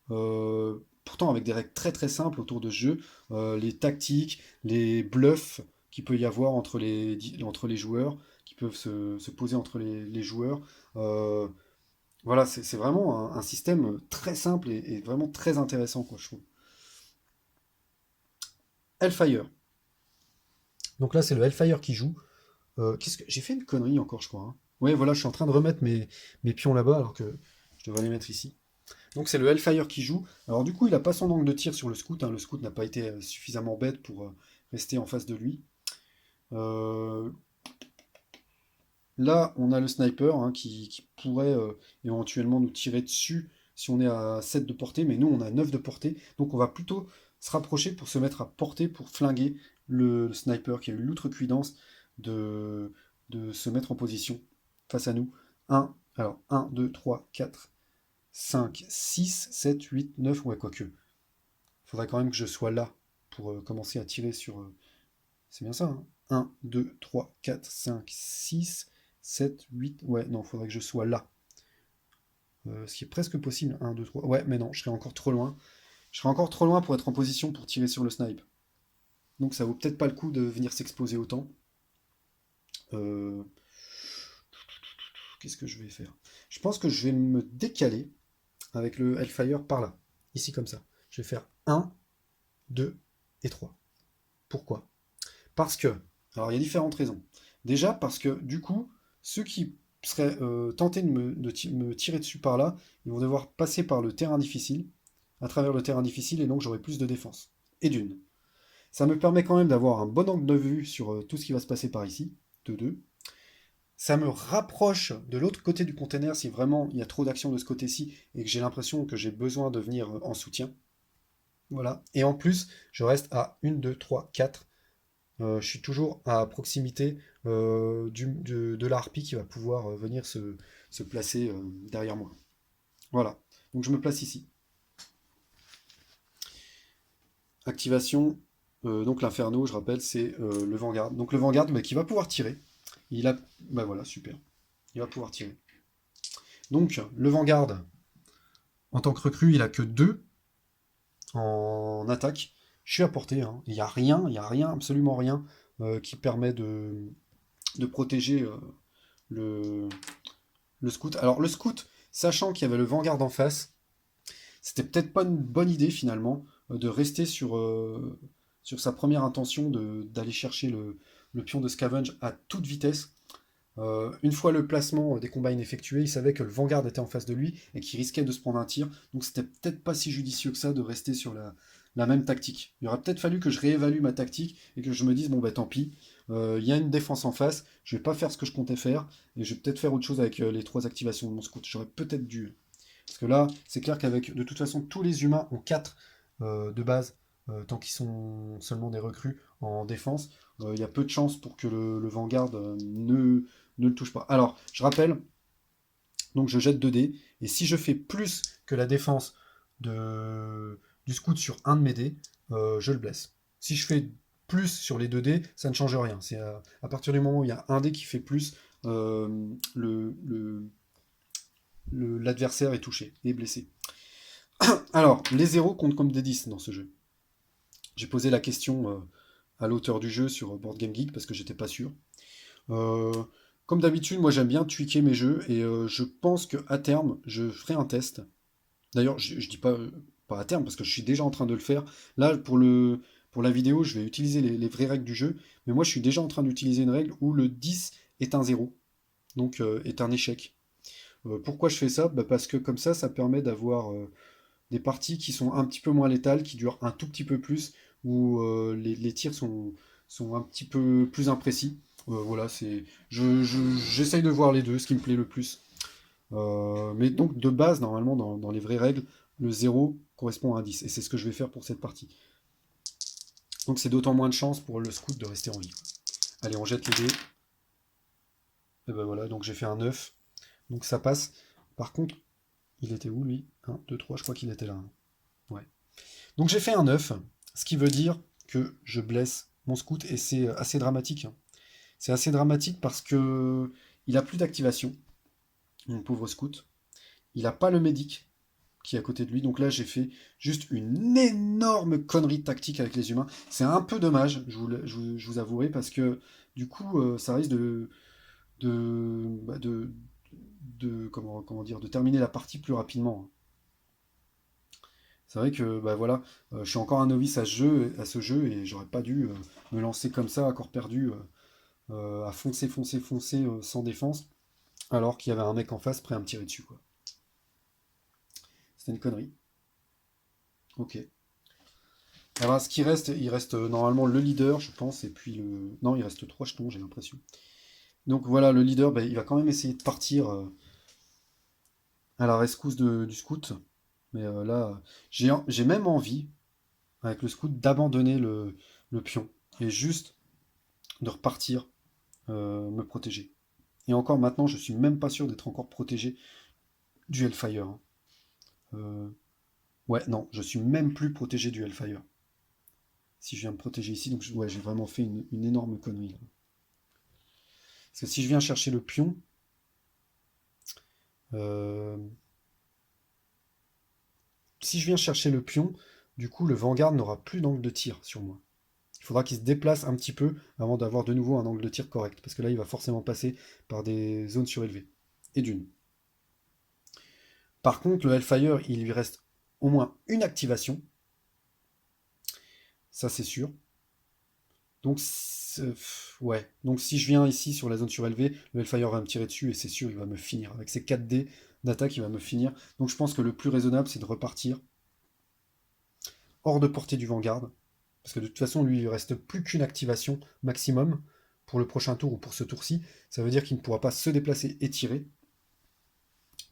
pourtant avec des règles très très simples autour de ce jeu, les tactiques, les bluffs qu'il peut y avoir entre les joueurs, qui peuvent se poser entre les joueurs. Euh, voilà, c'est vraiment un système très simple et vraiment très intéressant, quoi, je trouve. Hellfire. Donc là, c'est le Hellfire qui joue. Qu'est-ce que j'ai fait une connerie encore, je crois, hein. Ouais, voilà, je suis en train de remettre mes pions là-bas alors que je devrais les mettre ici. Donc c'est le Hellfire qui joue. Alors du coup, il n'a pas son angle de tir sur le scout, hein. Le scout n'a pas été suffisamment bête pour rester en face de lui. Euh, Là, on a le sniper, hein, qui pourrait éventuellement nous tirer dessus si on est à 7 de portée, mais nous on a 9 de portée, donc on va plutôt se rapprocher pour se mettre à portée pour flinguer le sniper qui a eu l'outrecuidance de se mettre en position face à nous. Alors 1, 2, 3, 4, 5, 6, 7, 8, 9, ouais, quoique. Il faudrait quand même que je sois là pour commencer à tirer sur. C'est bien ça, hein. 1, 2, 3, 4, 5, 6, 7, 8. Ouais, non, il faudrait que je sois là. Ce qui est presque possible. 1, 2, 3. Ouais, mais non, je serais encore trop loin. Je serais encore trop loin pour être en position pour tirer sur le snipe. Donc ça vaut peut-être pas le coup de venir s'exposer autant. Euh, Qu'est-ce que je vais faire? Je pense que je vais me décaler avec le Hellfire par là. Ici comme ça. Je vais faire 1, 2 et 3. Pourquoi? Parce que, alors il y a différentes raisons. Déjà parce que du coup, ceux qui seraient tentés de me tirer dessus par là, ils vont devoir passer par le terrain difficile, à travers le terrain difficile, et donc j'aurai plus de défense. Et d'une. Ça me permet quand même d'avoir un bon angle de vue sur tout ce qui va se passer par ici, de deux. Ça me rapproche de l'autre côté du container si vraiment il y a trop d'action de ce côté-ci et que j'ai l'impression que j'ai besoin de venir en soutien. Voilà. Et en plus, je reste à 1, 2, 3, 4. Je suis toujours à proximité de la harpie qui va pouvoir venir se placer derrière moi. Voilà. Donc je me place ici. Activation. Donc l'inferno, je rappelle, c'est le Vanguard. Donc le Vanguard bah, qui va pouvoir tirer. Il a. Bah voilà, super. Il va pouvoir tirer. Donc le Vanguard, en tant que recrue, il a que 2 en attaque. Je suis à portée, hein. Il n'y a rien, absolument rien qui permet de protéger le, le scout. Alors le scout, sachant qu'il y avait le Vanguard en face, c'était peut-être pas une bonne idée finalement de rester sur sa première intention d'aller chercher le pion de scavenge à toute vitesse. Une fois le placement des combines effectué, il savait que le Vanguard était en face de lui et qu'il risquait de se prendre un tir. Donc c'était peut-être pas si judicieux que ça de rester sur la même tactique. Il aurait peut-être fallu que je réévalue ma tactique et que je me dise bon bah tant pis, il y a une défense en face, je vais pas faire ce que je comptais faire et je vais peut-être faire autre chose avec les 3 activations de mon scout. J'aurais peut-être dû. Parce que là, c'est clair qu'avec de toute façon tous les humains ont 4 de base, tant qu'ils sont seulement des recrues en défense, il y a peu de chances pour que le Vanguard ne le touche pas. Alors, je rappelle, donc je jette 2 dés, et si je fais plus que la défense du scout sur un de mes dés, je le blesse. Si je fais plus sur les 2 dés, ça ne change rien. C'est à partir du moment où il y a un dé qui fait plus, l'adversaire est touché, est blessé. Alors, les 0 comptent comme des 10 dans ce jeu. J'ai posé la question à l'auteur du jeu sur Board Game Geek parce que j'étais pas sûr. Euh, Comme d'habitude, moi j'aime bien tweaker mes jeux et je pense qu'à terme, je ferai un test. D'ailleurs, je dis pas à terme parce que je suis déjà en train de le faire. Là, pour la vidéo, je vais utiliser les vraies règles du jeu, mais moi je suis déjà en train d'utiliser une règle où le 10 est un 0, donc est un échec. Pourquoi je fais ça? Bah, parce que comme ça permet d'avoir des parties qui sont un petit peu moins létales, qui durent un tout petit peu plus, où les tirs sont un petit peu plus imprécis. Voilà, j'essaye de voir les deux, ce qui me plaît le plus. Mais donc de base, normalement, dans les vraies règles, le 0 correspond à un 10. Et c'est ce que je vais faire pour cette partie. Donc c'est d'autant moins de chance pour le scout de rester en vie. Allez, on jette les dés. Et ben voilà, donc j'ai fait un 9. Donc ça passe. Par contre, il était où lui? 1, 2, 3, je crois qu'il était là. Ouais. Donc j'ai fait un 9, ce qui veut dire que je blesse mon scout et c'est assez dramatique, hein. C'est assez dramatique parce que il a plus d'activation, mon pauvre scout. Il n'a pas le médic qui est à côté de lui. Donc là j'ai fait juste une énorme connerie tactique avec les humains. C'est un peu dommage, je vous avouerai, parce que du coup ça risque bah, comment dire, de terminer la partie plus rapidement, hein. C'est vrai que bah voilà, je suis encore un novice à ce jeu et j'aurais pas dû me lancer comme ça à corps perdu, à foncer sans défense, alors qu'il y avait un mec en face prêt à me tirer dessus, quoi. C'était une connerie. Ok. Alors, ce qui reste, il reste normalement le leader, je pense, et puis le... Non, il reste 3 jetons, j'ai l'impression. Donc voilà, le leader, il va quand même essayer de partir à la rescousse du scout. Mais là, j'ai même envie, avec le scout, d'abandonner le pion. Et juste de repartir me protéger. Et encore maintenant, je suis même pas sûr d'être encore protégé du Hellfire, hein. Euh, Ouais, non, je suis même plus protégé du Hellfire. Si je viens me protéger ici, donc ouais, j'ai vraiment fait une énorme connerie, là. Parce que si je viens chercher le pion, euh, si je viens chercher le pion, du coup le Vanguard n'aura plus d'angle de tir sur moi. Il faudra qu'il se déplace un petit peu avant d'avoir de nouveau un angle de tir correct. Parce que là, il va forcément passer par des zones surélevées. Et d'une. Par contre, le Hellfire, il lui reste au moins une activation. Ça, c'est sûr. Donc, ouais. Donc, si je viens ici sur la zone surélevée, le Hellfire va me tirer dessus et c'est sûr, il va me finir. Avec ses 4 dés d'attaque, il va me finir. Donc, je pense que le plus raisonnable, c'est de repartir hors de portée du Vanguard. Parce que de toute façon, lui, il ne reste plus qu'une activation maximum pour le prochain tour ou pour ce tour-ci. Ça veut dire qu'il ne pourra pas se déplacer et tirer.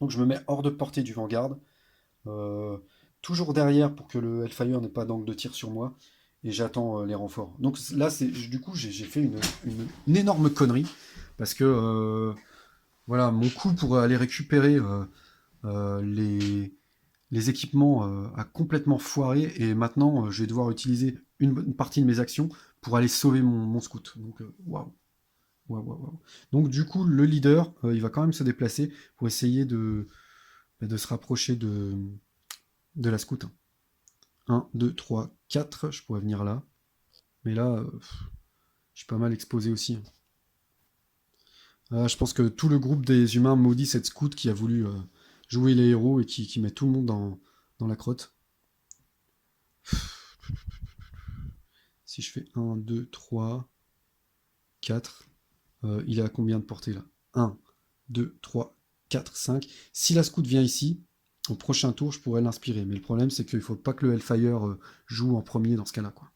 Donc, je me mets hors de portée du Vanguard. euh, Toujours derrière pour que le Hellfire n'ait pas d'angle de tir sur moi. Et j'attends les renforts. Donc là, du coup, j'ai fait une énorme connerie. Parce que voilà, mon coup pour aller récupérer les équipements a complètement foiré. Et maintenant, je vais devoir utiliser une partie de mes actions pour aller sauver mon scout. Donc, waouh. Waouh, waouh, waouh. Donc, du coup, le leader, il va quand même se déplacer pour essayer de se rapprocher de la scout. 1, 2, 3, 4, je pourrais venir là. Mais là, je suis pas mal exposé aussi. Je pense que tout le groupe des humains maudit cette scout qui a voulu jouer les héros et qui met tout le monde dans la crotte. Si je fais 1, 2, 3, 4, il est à combien de portée là? 1, 2, 3, 4, 5. Si la scout vient ici, au prochain tour, je pourrais l'inspirer. Mais le problème, c'est qu'il faut pas que le Hellfire joue en premier dans ce cas-là, quoi.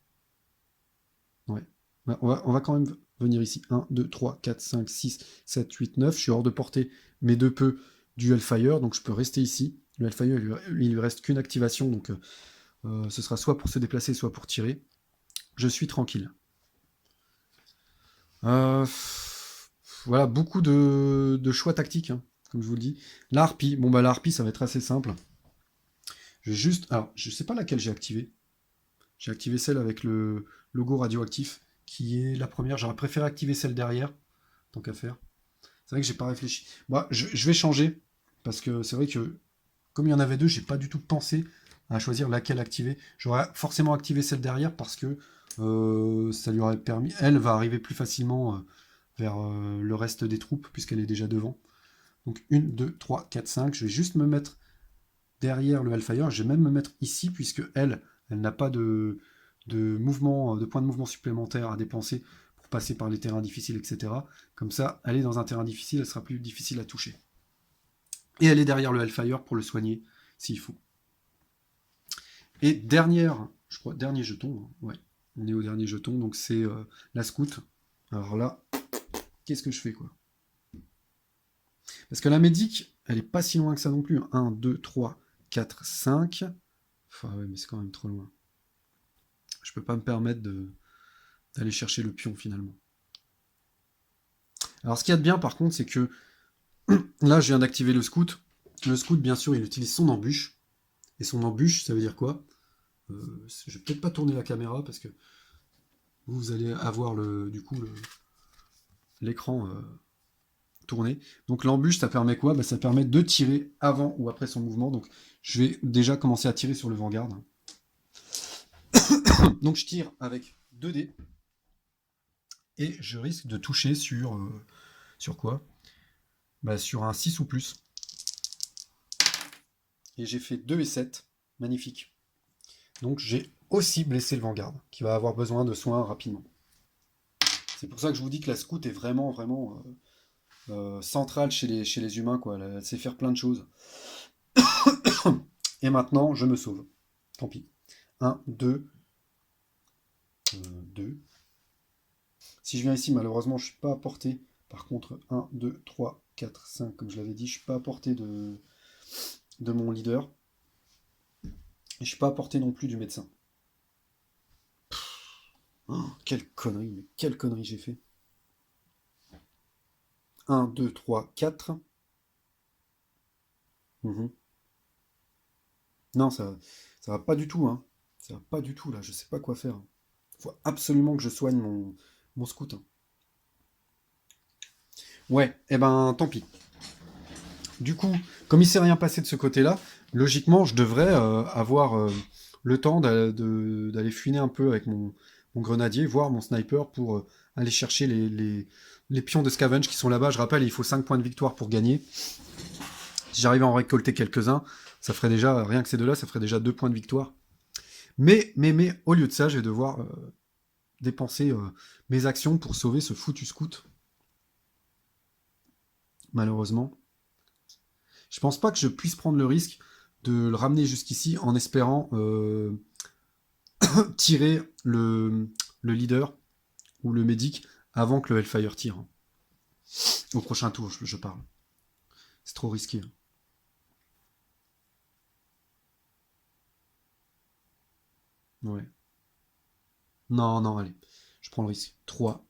Ouais. Ouais, on va quand même venir ici. 1, 2, 3, 4, 5, 6, 7, 8, 9. Je suis hors de portée, mais de peu du Hellfire, donc je peux rester ici. Le Hellfire, il lui reste qu'une activation, donc ce sera soit pour se déplacer, soit pour tirer. Je suis tranquille. Euh, voilà, beaucoup de choix tactiques, hein, comme je vous le dis. La harpie, bon bah la harpie, ça va être assez simple. Je vais juste, alors je sais pas laquelle j'ai activé. J'ai activé celle avec le logo radioactif, qui est la première. J'aurais préféré activer celle derrière, tant qu'à faire. C'est vrai que j'ai pas réfléchi. Moi, je vais changer, parce que c'est vrai que comme il y en avait deux, j'ai pas du tout pensé à choisir laquelle activer. J'aurais forcément activé celle derrière parce que ça lui aurait permis. Elle va arriver plus facilement vers le reste des troupes, puisqu'elle est déjà devant. Donc 1, 2, 3, 4, 5. Je vais juste me mettre derrière le Hellfire. Je vais même me mettre ici, puisque elle n'a pas de mouvement, de points de mouvement supplémentaires à dépenser pour passer par les terrains difficiles, etc. Comme ça, elle est dans un terrain difficile, elle sera plus difficile à toucher. Et elle est derrière le Hellfire pour le soigner, s'il faut. Et je crois, dernier jeton, hein. Ouais, on est au dernier jeton, donc c'est la scout. Alors là, qu'est-ce que je fais, quoi? Parce que la médic, elle est pas si loin que ça non plus. 1, 2, 3, 4, 5. Enfin, ouais, mais c'est quand même trop loin. Je peux pas me permettre d'aller chercher le pion, finalement. Alors, ce qu'il y a de bien, par contre, c'est que là, je viens d'activer le scout. Le scout, bien sûr, il utilise son embûche. Et son embûche, ça veut dire quoi? Je vais peut-être pas tourner la caméra parce que vous allez avoir du coup l'écran tourné. Donc l'embûche, ça permet quoi? Ça permet de tirer avant ou après son mouvement. Donc je vais déjà commencer à tirer sur le Vanguard. Donc je tire avec 2 dés et je risque de toucher sur quoi? Sur un 6 ou plus. Et j'ai fait 2 et 7. Magnifique. Donc j'ai aussi blessé le Vanguard, qui va avoir besoin de soins rapidement. C'est pour ça que je vous dis que la scout est vraiment, vraiment centrale chez les humains, quoi. Elle sait faire plein de choses. Et maintenant, je me sauve. Tant pis. 1, 2, 2. Si je viens ici, malheureusement, je ne suis pas à portée. Par contre, 1, 2, 3, 4, 5, comme je l'avais dit, je ne suis pas à portée de mon leader. Et je ne suis pas à portée non plus du médecin. Oh, quelle connerie, mais quelle connerie j'ai fait. 1, 2, 3, 4. Mhm. Non, ça va pas du tout, hein. Ça va pas du tout, là. Je sais pas quoi faire. Faut absolument que je soigne mon scout, hein. Ouais, eh ben, tant pis. Du coup, comme il s'est rien passé de ce côté-là, logiquement, je devrais avoir le temps d'aller fouiner un peu avec mon grenadier, voir mon sniper pour aller chercher les pions de scavenge qui sont là-bas. Je rappelle, il faut 5 points de victoire pour gagner. Si j'arrive à en récolter quelques-uns, ça ferait déjà, rien que ces deux-là, ça ferait déjà 2 points de victoire. Mais, au lieu de ça, je vais devoir dépenser mes actions pour sauver ce foutu scout, malheureusement. Je pense pas que je puisse prendre le risque de le ramener jusqu'ici en espérant tirer le leader ou le médic avant que le Hellfire tire. Au prochain tour, je parle. C'est trop risqué. Ouais. Non, non, allez. Je prends le risque. 3,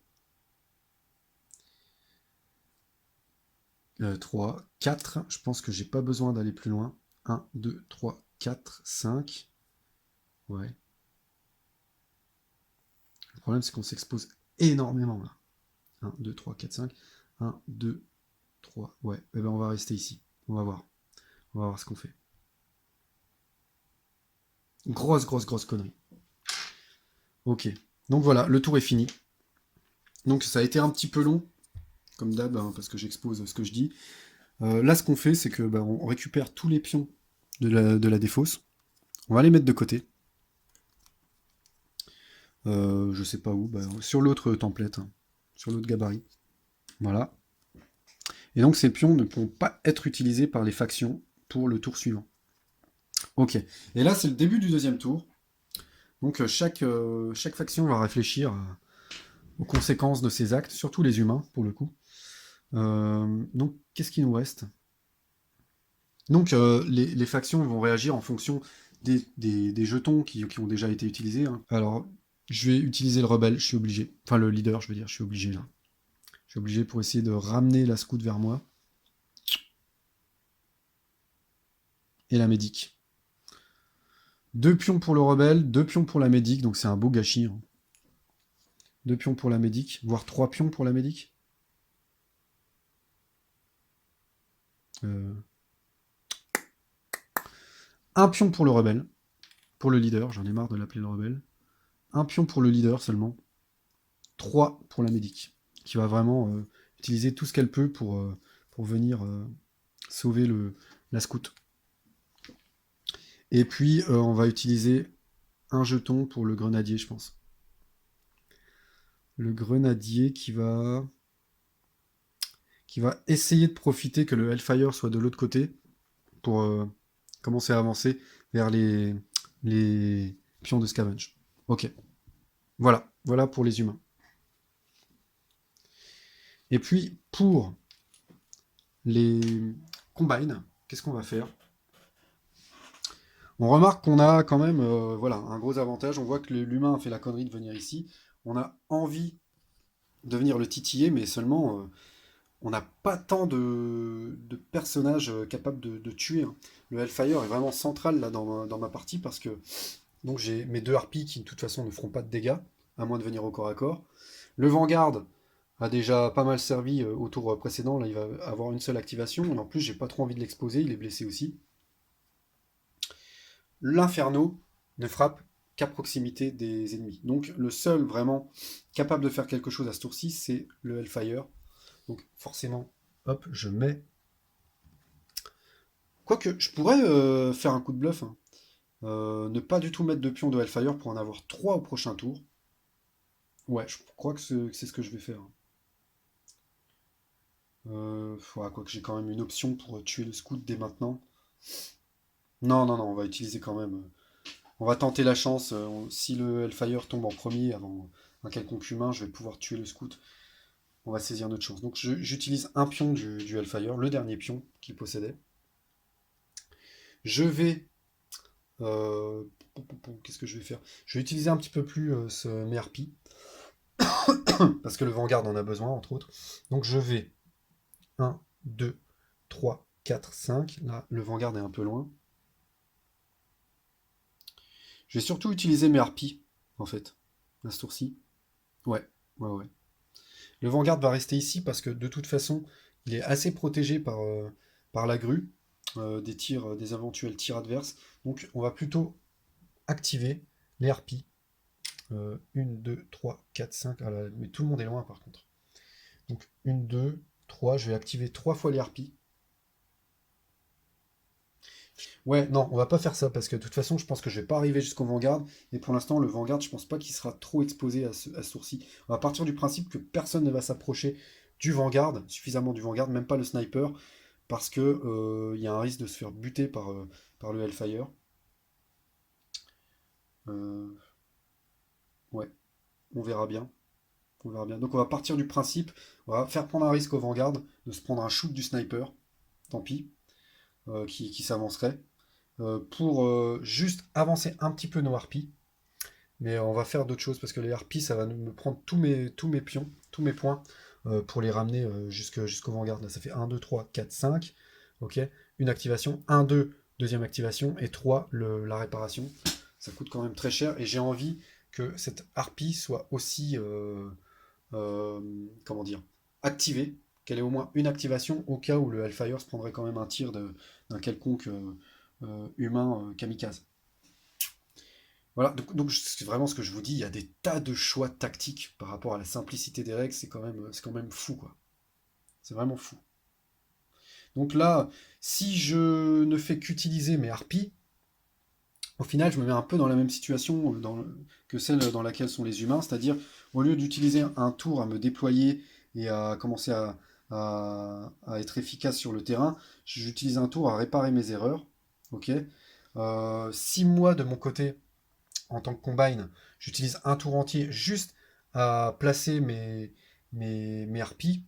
3, 4. Je pense que j'ai pas besoin d'aller plus loin. 1, 2, 3, 4, 5. Ouais. Le problème, c'est qu'on s'expose énormément là. 1, 2, 3, 4, 5. 1, 2, 3. Ouais. Eh ben, on va rester ici. On va voir. On va voir ce qu'on fait. Grosse, grosse, grosse connerie. Ok. Donc voilà, le tour est fini. Donc ça a été un petit peu long, comme d'hab, hein, parce que j'expose ce que je dis. Là, ce qu'on fait, c'est que on récupère tous les pions de la défausse. On va les mettre de côté. Je sais pas où, sur l'autre template, hein, sur l'autre gabarit. Voilà. Et donc ces pions ne pourront pas être utilisés par les factions pour le tour suivant. Ok. Et là, c'est le début du deuxième tour. Donc chaque faction va réfléchir aux conséquences de ses actes, surtout les humains, pour le coup. Donc, qu'est-ce qui nous reste? Donc, les factions vont réagir en fonction des jetons qui ont déjà été utilisés, hein. Alors, je vais utiliser le rebelle, je suis obligé. Enfin, le leader, je veux dire, je suis obligé là. Je suis obligé pour essayer de ramener la scout vers moi. Et la médic. 2 pions pour le rebelle, 2 pions pour la médic, donc c'est un beau gâchis, hein. 2 pions pour la médic, voire 3 pions pour la médic. Euh, 1 pion pour le rebelle, pour le leader, j'en ai marre de l'appeler le rebelle. 1 pion pour le leader seulement. 3 pour la médic, qui va vraiment utiliser tout ce qu'elle peut pour venir sauver la scout. Et puis, on va utiliser un jeton pour le grenadier, je pense. Le grenadier qui va essayer de profiter que le Hellfire soit de l'autre côté pour commencer à avancer vers les pions de scavenge. Ok. Voilà pour les humains. Et puis, pour les combines, qu'est-ce qu'on va faire? On remarque qu'on a quand même voilà, un gros avantage. On voit que l'humain a fait la connerie de venir ici. On a envie de venir le titiller, mais seulement on n'a pas tant de personnages capables de tuer, hein. Le Hellfire est vraiment central là dans ma partie parce que donc j'ai mes 2 harpies qui de toute façon ne feront pas de dégâts, à moins de venir au corps à corps. Le Vanguard a déjà pas mal servi au tour précédent. Là, il va avoir une seule activation. Et en plus, j'ai pas trop envie de l'exposer. Il est blessé aussi. L'Inferno ne frappe qu'à proximité des ennemis. Donc le seul vraiment capable de faire quelque chose à ce tour-ci, c'est le Hellfire. Donc forcément, hop, je mets... Quoique, je pourrais faire un coup de bluff, hein. Ne pas du tout mettre de pion de Hellfire pour en avoir 3 au prochain tour. Ouais, je crois que c'est ce que je vais faire. Ouais, quoique j'ai quand même une option pour tuer le scout dès maintenant. Non, non, non, on va utiliser quand même. On va tenter la chance. Si le Hellfire tombe en premier avant un quelconque humain, je vais pouvoir tuer le scout. On va saisir notre chance. Donc j'utilise un pion du Hellfire, le dernier pion qu'il possédait. Je vais. euh, Qu'est-ce que je vais faire? Je vais utiliser un petit peu plus ce Merpi, parce que le Vanguard en a besoin, entre autres. Donc je vais 1, 2, 3, 4, 5. Là, le Vanguard est un peu loin. Je vais surtout utiliser mes harpies, en fait, à ce tour-ci. Ouais, ouais, ouais. Le Vanguard va rester ici parce que de toute façon, il est assez protégé par la grue, des tirs, des éventuels tirs adverses. Donc on va plutôt activer les harpies. 1, 2, 3, 4, 5. Ah là, mais tout le monde est loin par contre. Donc 1, 2, 3. Je vais activer 3 fois les harpies. Ouais, non, on va pas faire ça parce que de toute façon, je pense que je vais pas arriver jusqu'au Vanguard. Et pour l'instant, le Vanguard, je pense pas qu'il sera trop exposé à ce tour-ci. On va partir du principe que personne ne va s'approcher du Vanguard, suffisamment du Vanguard, même pas le sniper, parce que il y a un risque de se faire buter par le Hellfire. Euh, ouais, on verra bien. On verra bien. Donc on va partir du principe, on va faire prendre un risque au Vanguard de se prendre un shoot du sniper, tant pis, qui s'avancerait, pour juste avancer un petit peu nos harpies. Mais on va faire d'autres choses parce que les harpies, ça va me prendre tous mes pions, tous mes points pour les ramener jusqu'au Vanguard. Là, ça fait 1, 2, 3, 4, 5. Ok. Une activation. 1, 2, deuxième activation. Et 3, la réparation. Ça coûte quand même très cher. Et j'ai envie que cette harpie soit aussi, comment dire, activée. Qu'elle ait au moins une activation au cas où le Hellfire se prendrait quand même un tir d'un quelconque humain kamikaze. Voilà, donc c'est vraiment ce que je vous dis, il y a des tas de choix tactiques par rapport à la simplicité des règles, c'est quand même fou, quoi. C'est vraiment fou. Donc là, si je ne fais qu'utiliser mes harpies, au final, je me mets un peu dans la même situation que celle dans laquelle sont les humains, c'est-à-dire, au lieu d'utiliser un tour à me déployer et à commencer à être efficace sur le terrain, j'utilise un tour à réparer mes erreurs, ok. Si moi, de mon côté, en tant que combine, j'utilise un tour entier juste à placer mes harpies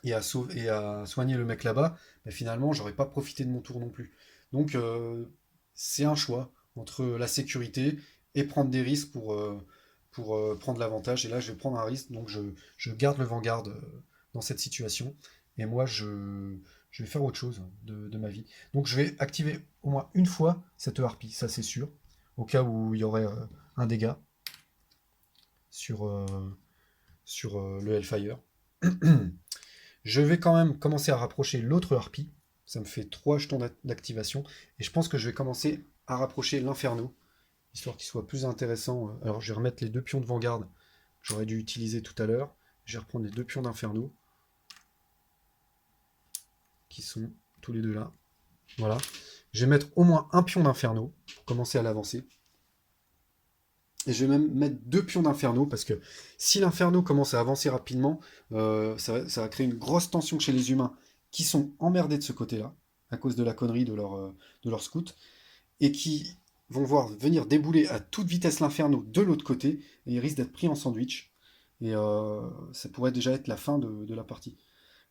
et à soigner le mec là-bas, mais finalement, j'aurais pas profité de mon tour non plus. Donc, c'est un choix entre la sécurité et prendre des risques pour prendre l'avantage. Et là, je vais prendre un risque, donc je garde le Vanguard dans cette situation. Et moi, je vais faire autre chose de ma vie. Donc, je vais activer au moins une fois cette harpie, ça c'est sûr, au cas où il y aurait un dégât sur, le Hellfire. Je vais quand même commencer à rapprocher l'autre harpie. Ça me fait 3 jetons d'activation. Et je pense que je vais commencer à rapprocher l'inferno, histoire qu'il soit plus intéressant. Alors je vais remettre les 2 pions de Vanguard que j'aurais dû utiliser tout à l'heure. Je vais reprendre les 2 pions d'inferno, qui sont tous les deux là. Voilà. Je vais mettre au moins un pion d'inferno pour commencer à l'avancer. Et je vais même mettre 2 pions d'inferno, parce que si l'inferno commence à avancer rapidement, ça va créer une grosse tension chez les humains qui sont emmerdés de ce côté-là, à cause de la connerie de leur scout, et qui vont voir venir débouler à toute vitesse l'inferno de l'autre côté, et ils risquent d'être pris en sandwich. Et ça pourrait déjà être la fin de la partie.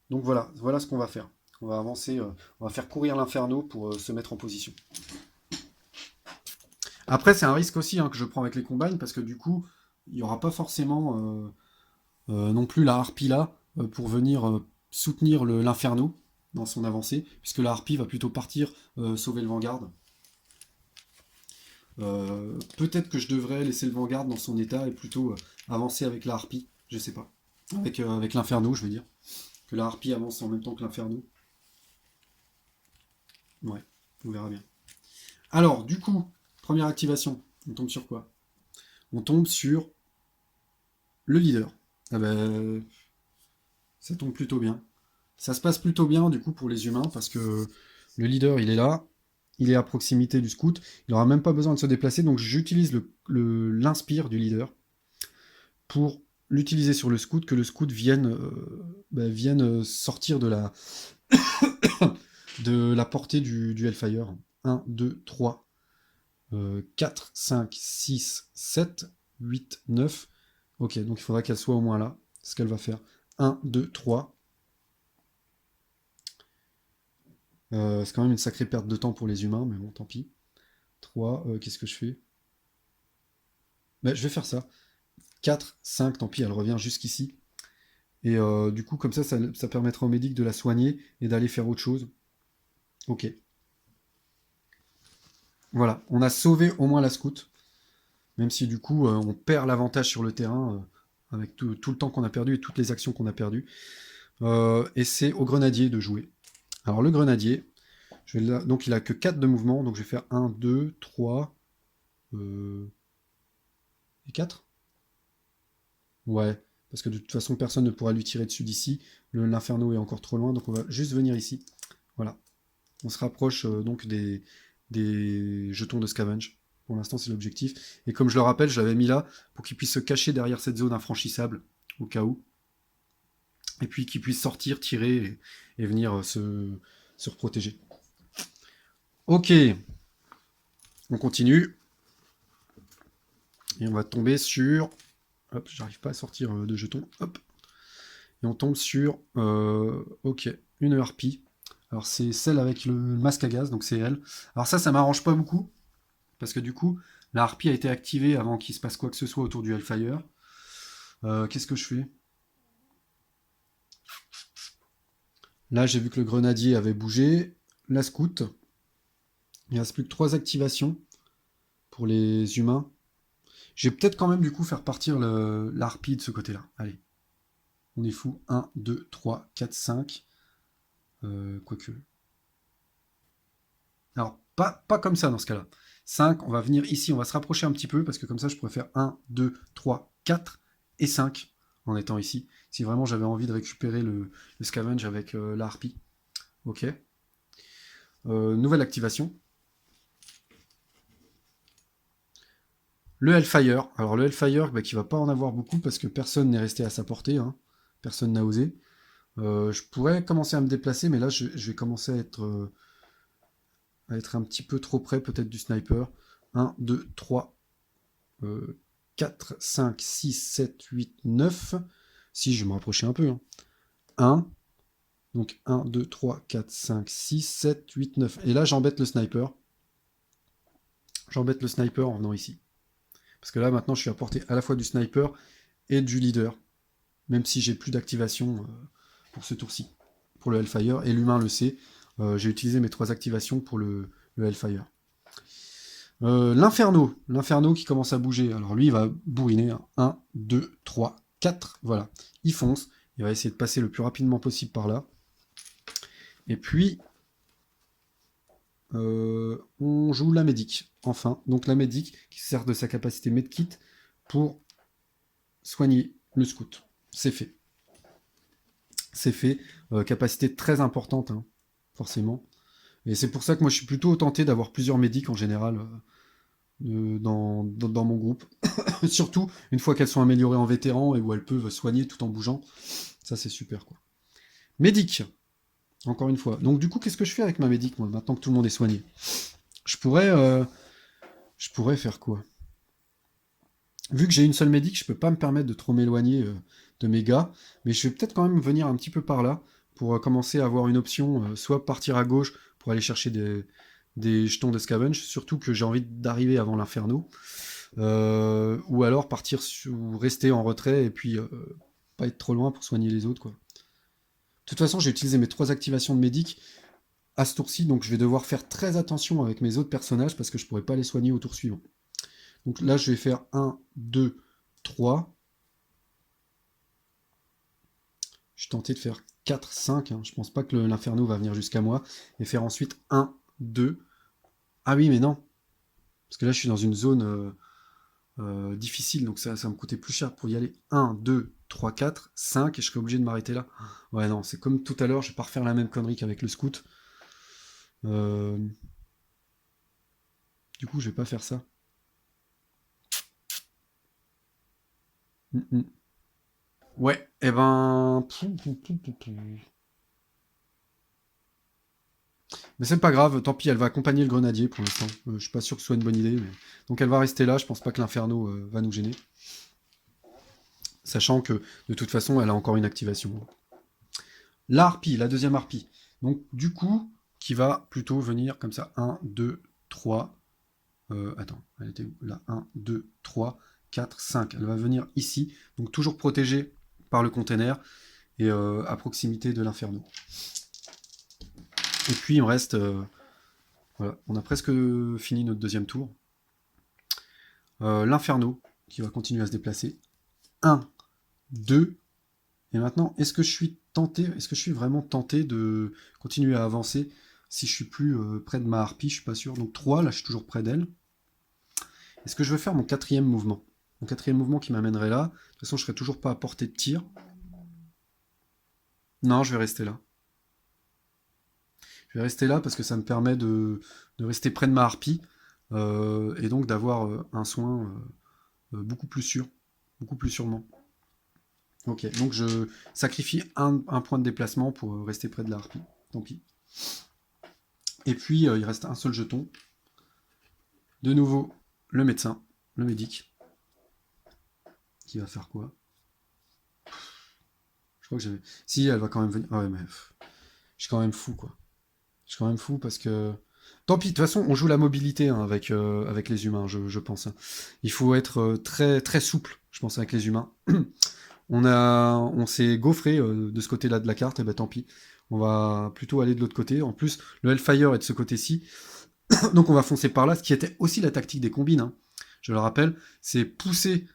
Donc voilà ce qu'on va faire. On va avancer, on va faire courir l'inferno pour se mettre en position. Après, c'est un risque aussi que je prends avec les combines, parce que du coup, il n'y aura pas forcément non plus la harpie là pour venir soutenir l'inferno dans son avancée, puisque la harpie va plutôt partir sauver le Vanguard. Peut-être que je devrais laisser le Vanguard dans son état et plutôt avancer avec la harpie, je sais pas. Avec l'inferno, je veux dire. Que la harpie avance en même temps que l'inferno. Ouais, on verra bien. Alors, du coup, première activation, on tombe sur quoi? On tombe sur le leader. Ah ben, ça tombe plutôt bien. Ça se passe plutôt bien du coup pour les humains parce que le leader il est là, il est à proximité du scout, il n'aura même pas besoin de se déplacer, donc j'utilise l'inspire du leader pour l'utiliser sur le scout, que le scout vienne sortir de la portée du Hellfire. 1, 2, 3, 4, 5, 6, 7, 8, 9. Ok, donc il faudra qu'elle soit au moins là. C'est ce qu'elle va faire. 1, 2, 3. C'est quand même une sacrée perte de temps pour les humains, mais bon, tant pis. 3, qu'est-ce que je fais? Je vais faire ça. 4, 5, tant pis, elle revient jusqu'ici. Et du coup, comme ça permettra au médic de la soigner et d'aller faire autre chose. Ok. Voilà, on a sauvé au moins la scout. Même si du coup, on perd l'avantage sur le terrain avec tout le temps qu'on a perdu et toutes les actions qu'on a perdues. Et c'est au grenadier de jouer. Alors le grenadier, donc il a que 4 de mouvement, donc je vais faire 1, 2, 3 et 4. Ouais, parce que de toute façon, personne ne pourra lui tirer dessus d'ici. L'inferno est encore trop loin, donc on va juste venir ici. Voilà. On se rapproche donc des jetons de scavenge. Pour l'instant, c'est l'objectif. Et comme je le rappelle, je l'avais mis là pour qu'il puisse se cacher derrière cette zone infranchissable, au cas où. Et puis qu'il puisse sortir, tirer et venir se reprotéger. Ok, on continue. Et on va tomber sur... Hop, j'arrive pas à sortir de jetons. Hop. Et on tombe sur... ok, une harpie. Alors c'est celle avec le masque à gaz, donc c'est elle. Alors ça m'arrange pas beaucoup. Parce que du coup, la harpie a été activée avant qu'il se passe quoi que ce soit autour du Hellfire. Qu'est-ce que je fais? Là, j'ai vu que le grenadier avait bougé. La scout. Il ne reste plus que 3 activations pour les humains. Je vais peut-être quand même du coup faire partir la harpie de ce côté-là. Allez. On est fou. 1, 2, 3, 4, 5. Quoique. Alors, pas comme ça dans ce cas-là. 5, on va venir ici, on va se rapprocher un petit peu, parce que comme ça, je pourrais faire 1, 2, 3, 4 et 5 en étant ici. Si vraiment j'avais envie de récupérer le scavenge avec la harpie. Ok. Nouvelle activation. Le Hellfire. Alors le Hellfire, qui va pas en avoir beaucoup, parce que personne n'est resté à sa portée. Hein. Personne n'a osé. Je pourrais commencer à me déplacer, mais là, je vais commencer à être un petit peu trop près peut-être du sniper. 1, 2, 3, 4, 5, 6, 7, 8, 9. Si, je vais me rapprocher un peu. Hein. 1. Donc 1, 2, 3, 4, 5, 6, 7, 8, 9. Et là, j'embête le sniper. J'embête le sniper en venant ici. Parce que là, maintenant, je suis à portée à la fois du sniper et du leader. Même si j'ai plus d'activation pour ce tour-ci. Pour le Hellfire. Et l'humain le sait. J'ai utilisé mes 3 activations pour le Hellfire. L'Inferno. L'Inferno qui commence à bouger. Alors lui, il va bourriner. 1, 2, 3, 4. Voilà. Il fonce. Il va essayer de passer le plus rapidement possible par là. Et puis, on joue la médic. Enfin, donc la médic qui sert de sa capacité medkit pour soigner le scout. C'est fait. C'est fait. Capacité très importante, hein, forcément. Et c'est pour ça que moi je suis plutôt tenté d'avoir plusieurs médics en général dans mon groupe. Surtout une fois qu'elles sont améliorées en vétéran et où elles peuvent soigner tout en bougeant. Ça c'est super quoi. Médic, encore une fois. Donc du coup qu'est-ce que je fais avec ma médic moi, maintenant que tout le monde est soigné? Je pourrais faire quoi? Vu que j'ai une seule médic, je peux pas me permettre de trop m'éloigner de mes gars, mais je vais peut-être quand même venir un petit peu par là pour commencer à avoir une option, soit partir à gauche pour aller chercher des jetons de scavenge, surtout que j'ai envie d'arriver avant l'inferno, ou alors ou rester en retrait et puis pas être trop loin pour soigner les autres quoi. De toute façon, j'ai utilisé mes 3 activations de médic à ce tour-ci, donc je vais devoir faire très attention avec mes autres personnages parce que je pourrais pas les soigner au tour suivant. Donc là, je vais faire 1, 2, 3. Je suis tenté de faire 4, 5. Hein. Je pense pas que l'inferno va venir jusqu'à moi. Et faire ensuite 1, 2. Ah oui, mais non. Parce que là, je suis dans une zone difficile. Donc ça va me coûter plus cher pour y aller. 1, 2, 3, 4, 5. Et je serai obligé de m'arrêter là. Ouais, non, c'est comme tout à l'heure. Je vais pas refaire la même connerie qu'avec le scout. Du coup, je vais pas faire ça. Ouais, et ben... Mais c'est pas grave, tant pis, elle va accompagner le grenadier pour l'instant. Je suis pas sûr que ce soit une bonne idée. Mais... Donc elle va rester là, je pense pas que l'inferno va nous gêner. Sachant que, de toute façon, elle a encore une activation. La harpie, la deuxième harpie. Donc du coup, qui va plutôt venir comme ça. 1, 2, 3. Attends, elle était où là, 1, 2, 3, 4, 5. Elle va venir ici. Donc toujours protégée par le container et à proximité de l'inferno. Et puis il me reste... voilà, on a presque fini notre deuxième tour. L'inferno qui va continuer à se déplacer. 1, 2. Et maintenant, est-ce que je suis vraiment tenté de continuer à avancer si je suis plus près de ma harpie? Je suis pas sûr. Donc 3, là je suis toujours près d'elle. Est-ce que je veux faire mon quatrième mouvement? Mon quatrième mouvement qui m'amènerait là. De toute façon, je serai toujours pas à portée de tir. Non, je vais rester là. Je vais rester là parce que ça me permet de rester près de ma harpie et donc d'avoir un soin beaucoup plus sûr, beaucoup plus sûrement. Ok, donc je sacrifie un point de déplacement pour rester près de la harpie. Tant pis. Et puis il reste un seul jeton. De nouveau, le médecin, le médic. Qui va faire quoi? Je crois que j'avais... Si, elle va quand même venir... Ah ouais, mais... Je suis quand même fou, quoi. Je suis quand même fou parce que... Tant pis, de toute façon, on joue la mobilité hein, avec les humains, je pense. Hein. Il faut être très, très souple, je pense, avec les humains. On s'est gaufré de ce côté-là de la carte, et ben tant pis. On va plutôt aller de l'autre côté. En plus, le Hellfire est de ce côté-ci. Donc on va foncer par là, ce qui était aussi la tactique des combines. Hein. Je le rappelle, c'est pousser,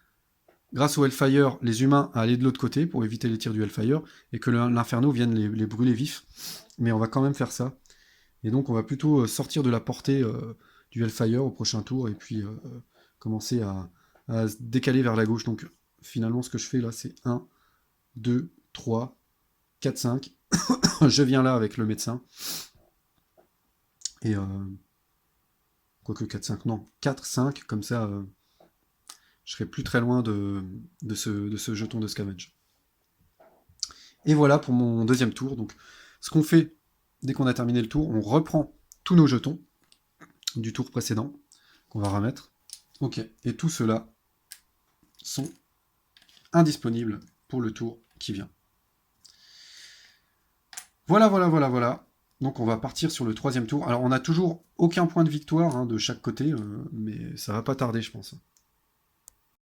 grâce au Hellfire, les humains à aller de l'autre côté pour éviter les tirs du Hellfire, et que l'Inferno vienne les brûler vifs. Mais on va quand même faire ça. Et donc on va plutôt sortir de la portée du Hellfire au prochain tour, et puis commencer à se décaler vers la gauche. Donc finalement ce que je fais là c'est 1, 2, 3, 4, 5. Je viens là avec le médecin. Et quoique 4, 5, non, 4, 5, comme ça je serai plus très loin de ce jeton de scavenge. Et voilà pour mon deuxième tour. Donc ce qu'on fait dès qu'on a terminé le tour, on reprend tous nos jetons du tour précédent qu'on va remettre. Ok, et tout cela sont indisponibles pour le tour qui vient. Voilà, voilà, voilà, voilà. Donc on va partir sur le troisième tour. Alors on n'a toujours aucun point de victoire hein, de chaque côté, mais ça va pas tarder je pense.